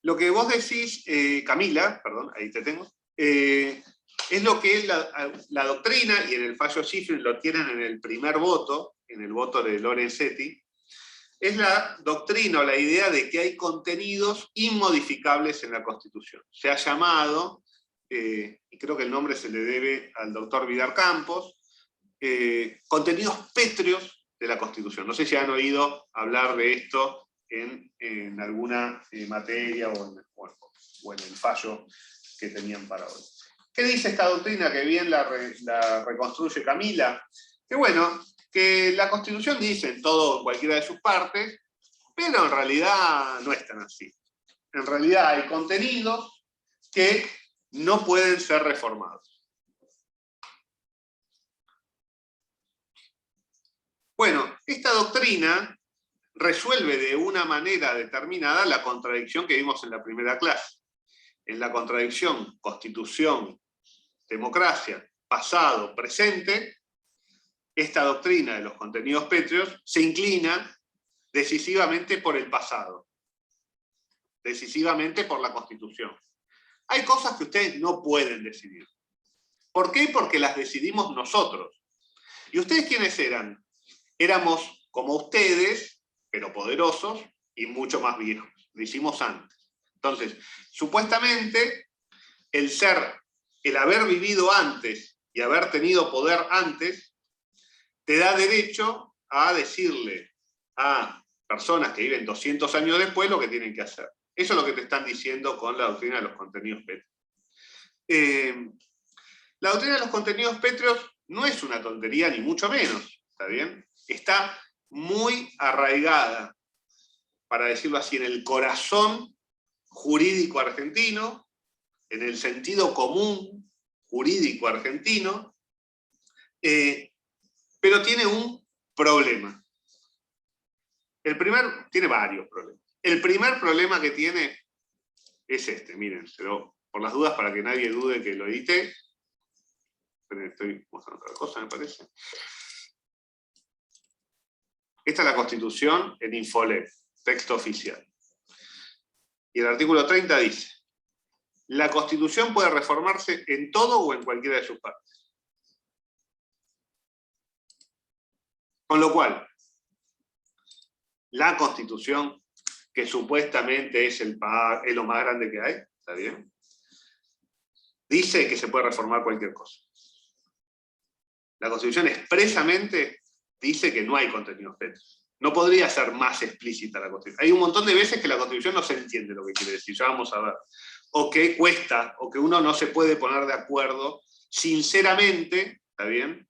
Lo que vos decís, Camila, perdón, ahí te tengo, es lo que es la doctrina, y en el fallo Schifrin lo tienen en el primer voto, en el voto de Lorenzetti, es la doctrina o la idea de que hay contenidos inmodificables en la Constitución. Se ha llamado, y creo que el nombre se le debe al doctor Vidar Campos, contenidos pétreos de la Constitución. No sé si han oído hablar de esto en alguna materia o en el fallo que tenían para hoy. ¿Qué dice esta doctrina que bien la reconstruye Camila? Que bueno, que la Constitución dice en todo, en cualquiera de sus partes, pero en realidad no es tan así. En realidad hay contenidos que no pueden ser reformados. Bueno, esta doctrina resuelve de una manera determinada la contradicción que vimos en la primera clase. En la contradicción Constitución, democracia, pasado, presente, esta doctrina de los contenidos pétreos se inclina decisivamente por el pasado, decisivamente por la Constitución. Hay cosas que ustedes no pueden decidir. ¿Por qué? Porque las decidimos nosotros. ¿Y ustedes quiénes eran? Éramos como ustedes, pero poderosos y mucho más viejos. Lo hicimos antes. Entonces, supuestamente, el haber vivido antes y haber tenido poder antes, te da derecho a decirle a personas que viven 200 años después lo que tienen que hacer. Eso es lo que te están diciendo con la doctrina de los contenidos pétreos. La doctrina de los contenidos pétreos no es una tontería, ni mucho menos, ¿está bien? Está muy arraigada, para decirlo así, en el corazón jurídico argentino, en el sentido común jurídico argentino, pero tiene un problema. Tiene varios problemas. El primer problema que tiene es este, miren, por las dudas, para que nadie dude que lo edité. Estoy mostrando otra cosa, me parece. Esta es la Constitución en Infolep, texto oficial. Y el artículo 30 dice: la Constitución puede reformarse en todo o en cualquiera de sus partes. Con lo cual, la Constitución, que supuestamente es lo más grande que hay, ¿está bien?, dice que se puede reformar cualquier cosa. La Constitución expresamente dice que no hay contenidos pétreos. No podría ser más explícita la Constitución. Hay un montón de veces que la Constitución no se entiende lo que quiere decir, ya vamos a ver. O que cuesta, o que uno no se puede poner de acuerdo sinceramente, ¿está bien?,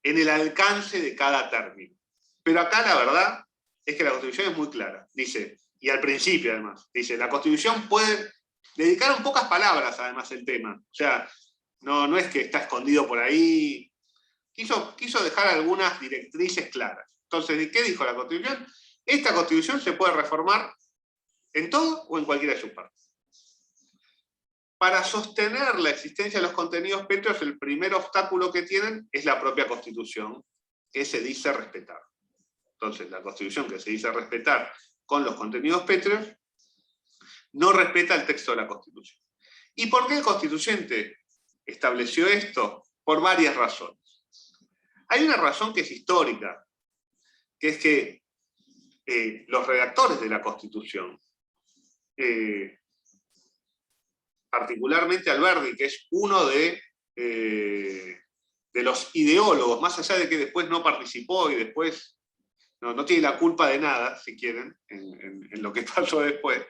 en el alcance de cada término. Pero acá la verdad es que la Constitución es muy clara. Dice, y al principio además, dice, la Constitución puede dedicar en pocas palabras además el tema. O sea, no es que está escondido por ahí. Quiso dejar algunas directrices claras. Entonces, ¿qué dijo la Constitución? Esta Constitución se puede reformar en todo o en cualquiera de sus partes. Para sostener la existencia de los contenidos pétreos, el primer obstáculo que tienen es la propia Constitución, que se dice respetar. Entonces, la Constitución que se dice respetar con los contenidos pétreos, no respeta el texto de la Constitución. ¿Y por qué el constituyente estableció esto? por varias razones. Hay una razón que es histórica, que es que los redactores de la Constitución, particularmente Alberdi, que es uno de los ideólogos, más allá de que después no participó y después no tiene la culpa de nada, si quieren, en lo que pasó después.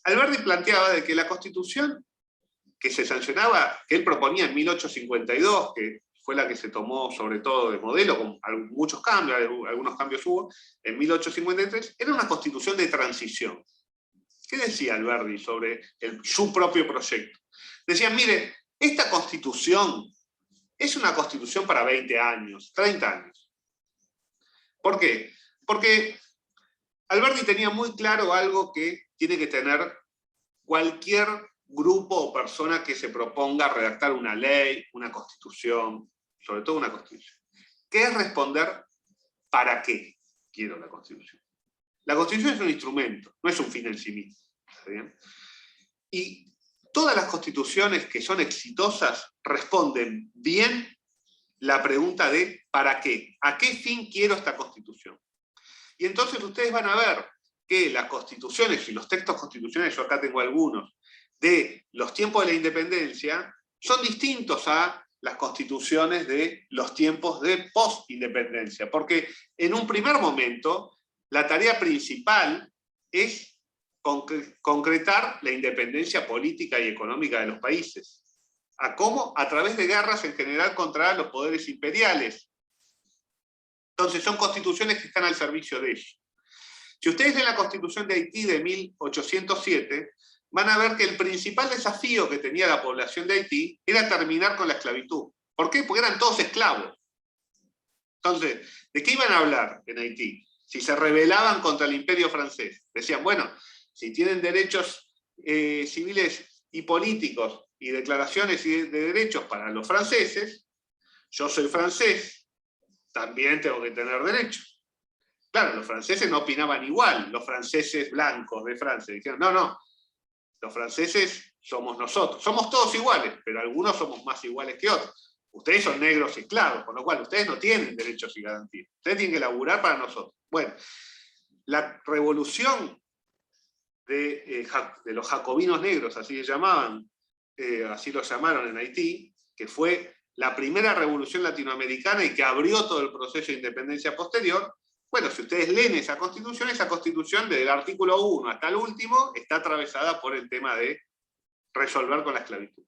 Alberdi planteaba de que la Constitución que se sancionaba, que él proponía en 1852, que fue la que se tomó sobre todo de modelo, con muchos cambios, algunos cambios hubo, en 1853, era una Constitución de transición. ¿Qué decía Alberdi sobre su propio proyecto? Decían, mire, esta Constitución es una Constitución para 20 años, 30 años. ¿Por qué? Porque Alberdi tenía muy claro algo que tiene que tener cualquier grupo o persona que se proponga redactar una ley, una Constitución, sobre todo una Constitución, que es responder ¿para qué quiero la Constitución? La Constitución es un instrumento, no es un fin en sí mismo. ¿Está bien? Y todas las constituciones que son exitosas responden bien la pregunta de ¿para qué? ¿A qué fin quiero esta Constitución? Y entonces ustedes van a ver que las constituciones y los textos constitucionales, yo acá tengo algunos, de los tiempos de la independencia, son distintos a las constituciones de los tiempos de post-independencia, porque en un primer momento la tarea principal es concretar la independencia política y económica de los países. ¿A cómo? A través de guerras en general contra los poderes imperiales. Entonces son constituciones que están al servicio de ellos. Si ustedes leen la Constitución de Haití de 1807, van a ver que el principal desafío que tenía la población de Haití era terminar con la esclavitud. ¿Por qué? Porque eran todos esclavos. Entonces, ¿de qué iban a hablar en Haití? Si se rebelaban contra el imperio francés. Decían, bueno, si tienen derechos civiles y políticos y declaraciones de derechos para los franceses, yo soy francés, también tengo que tener derechos. Claro, los franceses no opinaban igual, los franceses blancos de Francia. Dijeron, no, los franceses somos nosotros. Somos todos iguales, pero algunos somos más iguales que otros. Ustedes son negros y esclavos, con lo cual ustedes no tienen derechos y garantías. Ustedes tienen que laburar para nosotros. Bueno, la revolución de los jacobinos negros, así se llamaban, así lo llamaron en Haití, que fue la primera revolución latinoamericana y que abrió todo el proceso de independencia posterior. Bueno, si ustedes leen esa constitución desde el artículo 1 hasta el último, está atravesada por el tema de resolver con la esclavitud.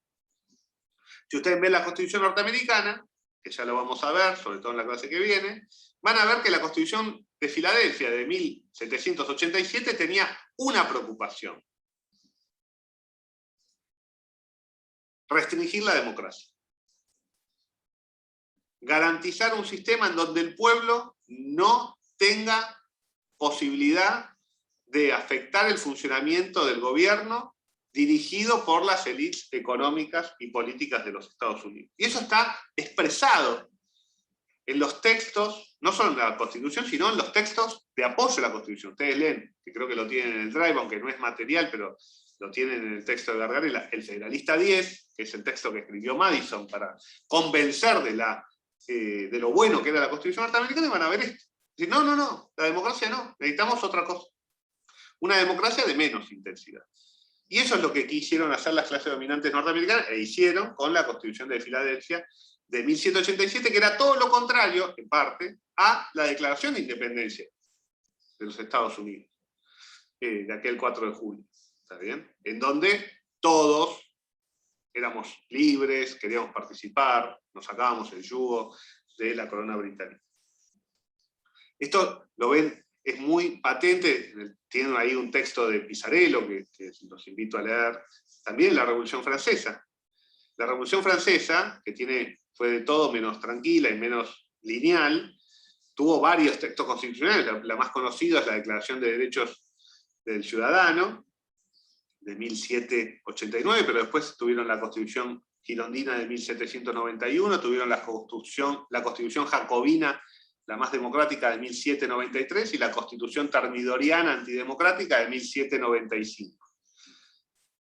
Si ustedes ven la Constitución norteamericana, que ya lo vamos a ver, sobre todo en la clase que viene, van a ver que la Constitución de Filadelfia de 1787 tenía una preocupación: restringir la democracia. Garantizar un sistema en donde el pueblo no tenga posibilidad de afectar el funcionamiento del gobierno dirigido por las élites económicas y políticas de los Estados Unidos. Y eso está expresado en los textos, no solo en la Constitución, sino en los textos de apoyo a la Constitución. Ustedes leen, que creo que lo tienen en el Drive, aunque no es material, pero lo tienen en el texto de Gargarella, el Federalista 10, que es el texto que escribió Madison para convencer de lo bueno que era la Constitución norteamericana, y van a ver esto. Decir, no, la democracia no, necesitamos otra cosa. Una democracia de menos intensidad. Y eso es lo que quisieron hacer las clases dominantes norteamericanas, e hicieron con la Constitución de Filadelfia de 1787, que era todo lo contrario, en parte, a la Declaración de Independencia de los Estados Unidos, de aquel 4 de julio. ¿Está bien? En donde todos éramos libres, queríamos participar, nos sacábamos el yugo de la corona británica. Esto, lo ven, es muy patente, tienen ahí un texto de Pisarello, que los invito a leer, también la Revolución Francesa. La Revolución Francesa, que fue de todo menos tranquila y menos lineal, tuvo varios textos constitucionales. La más conocida es la Declaración de Derechos del Ciudadano, de 1789, pero después tuvieron la Constitución girondina de 1791, tuvieron la Constitución jacobina, la más democrática, de 1793, y la Constitución termidoriana antidemocrática de 1795.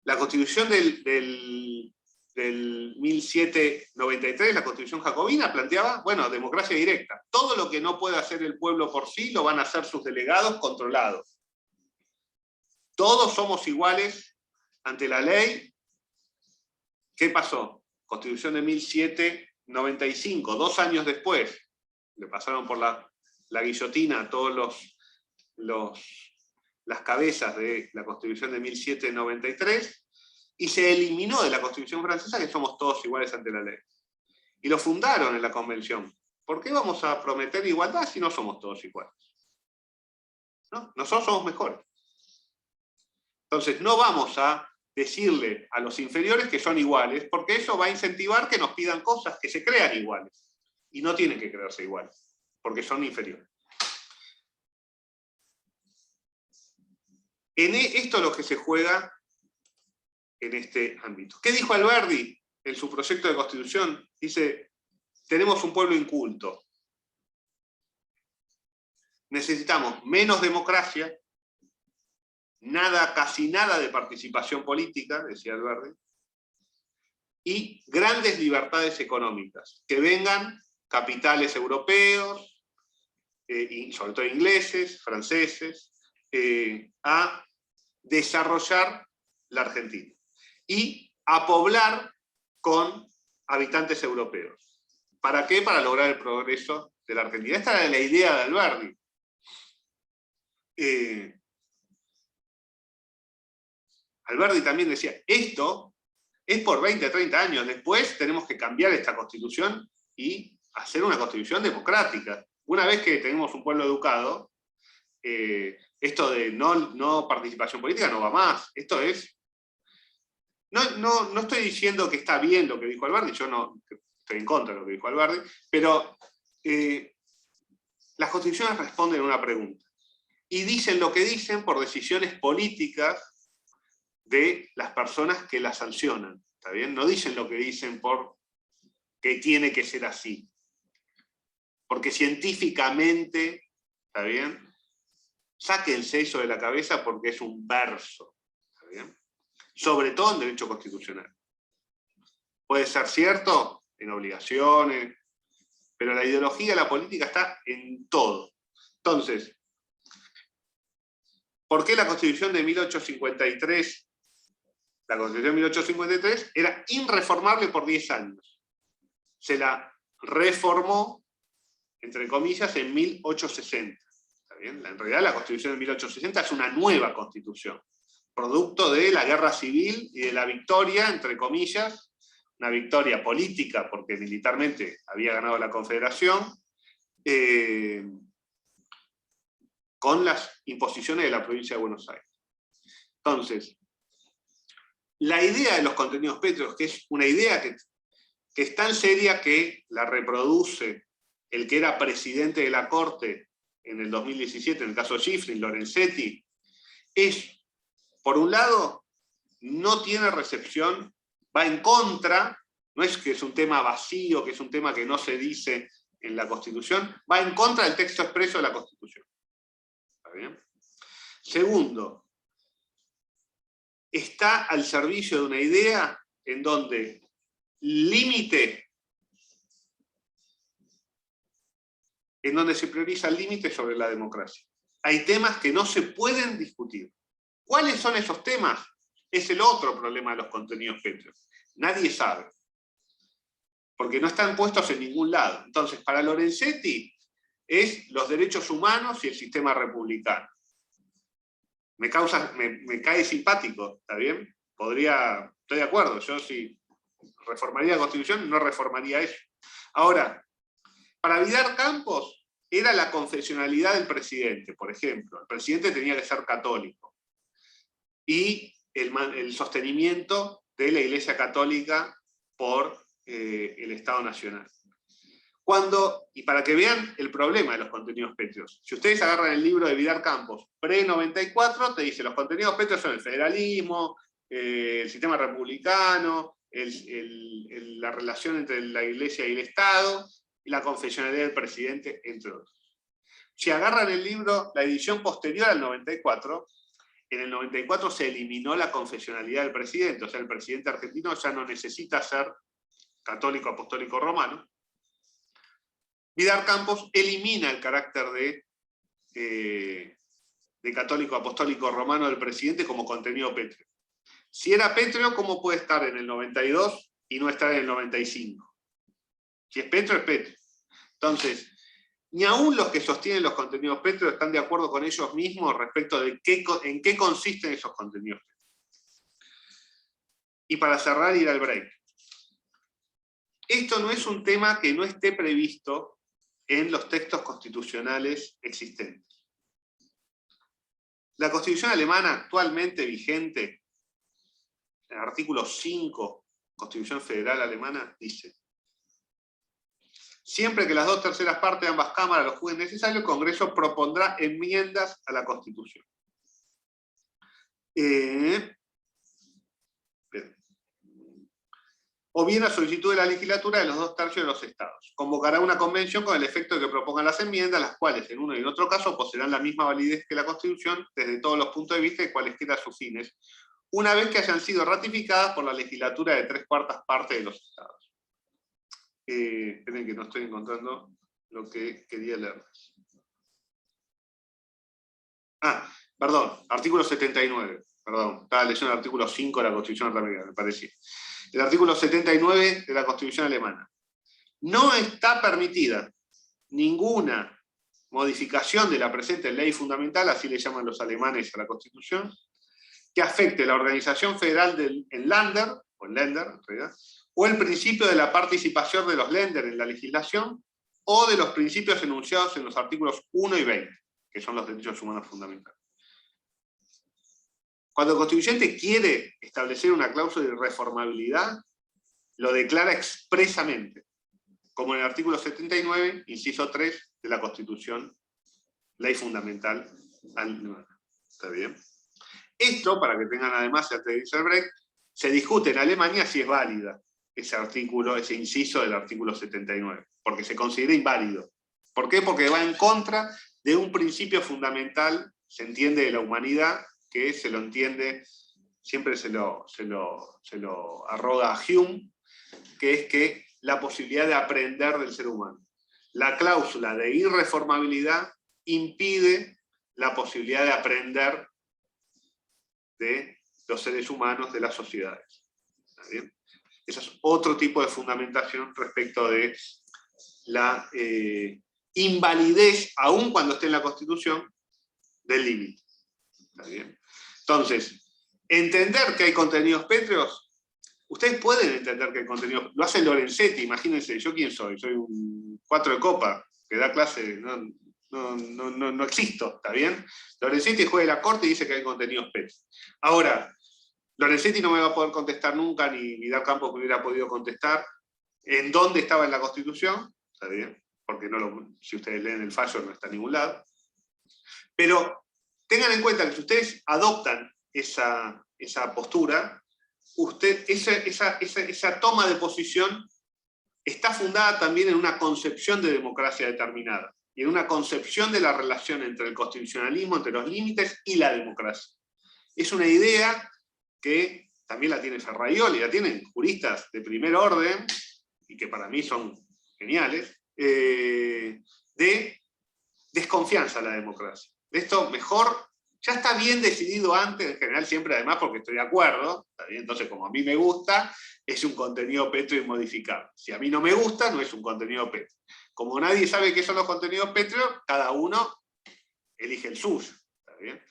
La Constitución de del 1793, la Constitución jacobina, planteaba, bueno, democracia directa. Todo lo que no puede hacer el pueblo por sí, lo van a hacer sus delegados controlados. Todos somos iguales ante la ley. ¿Qué pasó? Constitución de 1795, 2 años después, le pasaron por la guillotina a todos las cabezas de la Constitución de 1793, y se eliminó de la Constitución francesa que somos todos iguales ante la ley. Y lo fundaron en la Convención. ¿Por qué vamos a prometer igualdad si no somos todos iguales? ¿No? Nosotros somos mejores. Entonces no vamos a decirle a los inferiores que son iguales, porque eso va a incentivar que nos pidan cosas, que se crean iguales. Y no tienen que creerse iguales, porque son inferiores. Esto es lo que se juega en este ámbito. ¿Qué dijo Alberdi en su proyecto de constitución? Dice, tenemos un pueblo inculto. Necesitamos menos democracia, casi nada de participación política, decía Alberdi, y grandes libertades económicas, que vengan capitales europeos, y sobre todo ingleses, franceses, a desarrollar la Argentina y a poblar con habitantes europeos. ¿Para qué? Para lograr el progreso de la Argentina. Esta era la idea de Alberdi. Alberdi también decía, esto es por 20 o 30 años, después tenemos que cambiar esta constitución y hacer una constitución democrática. Una vez que tenemos un pueblo educado, esto de no participación política no va más. Esto es... No estoy diciendo que está bien lo que dijo Alberdi, yo no estoy en contra de lo que dijo Alberdi, pero las constituciones responden a una pregunta. Y dicen lo que dicen por decisiones políticas de las personas que las sancionan. ¿Está bien? No dicen lo que dicen porque tiene que ser así. Porque científicamente, ¿está bien? Sáquense eso de la cabeza porque es un verso. ¿Está bien? Sobre todo en derecho constitucional. Puede ser cierto en obligaciones, pero la ideología de la política está en todo. Entonces, ¿por qué la Constitución de 1853? La Constitución de 1853 era irreformable por 10 años. Se la reformó, entre comillas, en 1860. ¿Está bien? En realidad la Constitución de 1860 es una nueva Constitución, producto de la guerra civil y de la victoria, entre comillas, una victoria política, porque militarmente había ganado la Confederación, con las imposiciones de la provincia de Buenos Aires. Entonces, la idea de los contenidos pétreos, que es una idea que es tan seria que la reproduce el que era presidente de la Corte en el 2017, en el caso Schifrin, Lorenzetti, es, por un lado, no tiene recepción, va en contra, no es que es un tema vacío, que es un tema que no se dice en la Constitución, va en contra del texto expreso de la Constitución. ¿Está bien? Segundo, está al servicio de una idea en donde se prioriza el límite sobre la democracia. Hay temas que no se pueden discutir. ¿Cuáles son esos temas? Es el otro problema de los contenidos pétreos. Nadie sabe. Porque no están puestos en ningún lado. Entonces, para Lorenzetti, es los derechos humanos y el sistema republicano. Me cae simpático, ¿está bien? Estoy de acuerdo, yo si reformaría la Constitución no reformaría eso. Ahora, para Vidal Campos era la confesionalidad del presidente, por ejemplo. El presidente tenía que ser católico. Y el sostenimiento de la Iglesia Católica por el Estado Nacional. Y para que vean el problema de los contenidos pétreos, si ustedes agarran el libro de Vidal Campos, pre-94, te dice los contenidos pétreos son el federalismo, el sistema republicano, la relación entre la Iglesia y el Estado, y la confesionalidad del presidente, entre otros. Si agarran el libro, la edición posterior al 94, en el 94 se eliminó la confesionalidad del presidente, o sea, el presidente argentino ya no necesita ser católico apostólico romano. Vidal Campos elimina el carácter de católico apostólico romano del presidente como contenido pétreo. Si era pétreo, ¿cómo puede estar en el 92 y no estar en el 95? Si es pétreo, es pétreo. Entonces, ni aún los que sostienen los contenidos pétreos están de acuerdo con ellos mismos respecto de en qué consisten esos contenidos pétreos. Y para cerrar, ir al break. Esto no es un tema que no esté previsto en los textos constitucionales existentes. La Constitución alemana actualmente vigente, en el artículo 5, Constitución Federal Alemana, dice: siempre que las 2/3 partes de ambas cámaras lo juzguen necesario, el Congreso propondrá enmiendas a la Constitución. O bien a solicitud de la legislatura de los 2/3 de los estados. Convocará una convención con el efecto de que propongan las enmiendas, las cuales en uno y en otro caso poseerán la misma validez que la Constitución desde todos los puntos de vista de cualesquiera sus fines, una vez que hayan sido ratificadas por la legislatura de 3/4 partes de los estados. Esperen que no estoy encontrando lo que quería leer. Perdón, artículo 79. Perdón, estaba leyendo el artículo 5 de la Constitución norteamericana, me parecía. El artículo 79 de la Constitución alemana. No está permitida ninguna modificación de la presente ley fundamental, así le llaman los alemanes a la Constitución, que afecte la organización federal del Länder, o el Länder en realidad, o el principio de la participación de los Länder en la legislación, o de los principios enunciados en los artículos 1 y 20, que son los derechos humanos fundamentales. Cuando el constituyente quiere establecer una cláusula de irreformabilidad, lo declara expresamente, como en el artículo 79, inciso 3 de la Constitución, ley fundamental alemana. ¿Está bien? Esto, para que tengan además, antes de irse al break, se discute en Alemania si es válida ese artículo, ese inciso del artículo 79, porque se considera inválido. ¿Por qué? Porque va en contra de un principio fundamental, se entiende, de la humanidad, que se lo entiende, siempre se lo arroga a Hume, que es que la posibilidad de aprender del ser humano. La cláusula de irreformabilidad impide la posibilidad de aprender de los seres humanos, de las sociedades. ¿Está bien? Ese es otro tipo de fundamentación respecto de la invalidez, aun cuando esté en la Constitución, del límite. ¿Está bien? Entonces, entender que hay contenidos pétreos, ustedes pueden entender que hay contenidos, lo hace Lorenzetti, imagínense, ¿yo quién soy? Soy un 4 de copa, que da clase, no existo, ¿está bien? Lorenzetti juega la corte y dice que hay contenidos pétreos. Ahora, Lorenzetti no me va a poder contestar nunca, ni Vidal Campos me hubiera podido contestar, en dónde estaba en la Constitución, ¿está bien? Porque si ustedes leen el fallo no está en ningún lado. Pero tengan en cuenta que si ustedes adoptan esa postura, esa toma de posición está fundada también en una concepción de democracia determinada, y en una concepción de la relación entre el constitucionalismo, entre los límites y la democracia. Es una idea que también la tiene Ferraioli, la tienen juristas de primer orden, y que para mí son geniales, de desconfianza a la democracia. Esto mejor, ya está bien decidido antes, en general siempre además porque estoy de acuerdo, ¿está bien? Entonces como a mí me gusta, es un contenido pétreo inmodificable. Si a mí no me gusta, no es un contenido pétreo. Como nadie sabe qué son los contenidos pétreos, cada uno elige el suyo. ¿Está bien?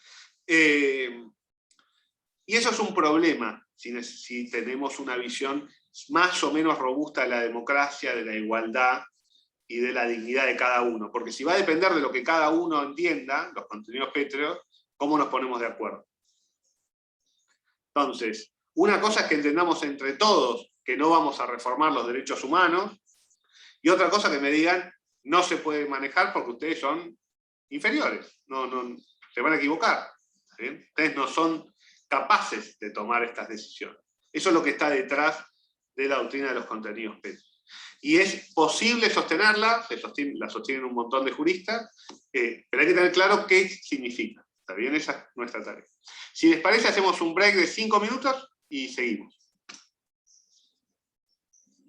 Y eso es un problema, si tenemos una visión más o menos robusta de la democracia, de la igualdad y de la dignidad de cada uno. Porque si va a depender de lo que cada uno entienda, los contenidos pétreos, ¿cómo nos ponemos de acuerdo? Entonces, una cosa es que entendamos entre todos que no vamos a reformar los derechos humanos, y otra cosa que me digan, no se puede manejar porque ustedes son inferiores, se van a equivocar. ¿Sí? Ustedes no son capaces de tomar estas decisiones. Eso es lo que está detrás de la doctrina de los contenidos pétreos. Y es posible sostenerla, la sostienen un montón de juristas, pero hay que tener claro qué significa. ¿Está bien? Esa es nuestra tarea. Si les parece, hacemos un break de 5 minutos y seguimos.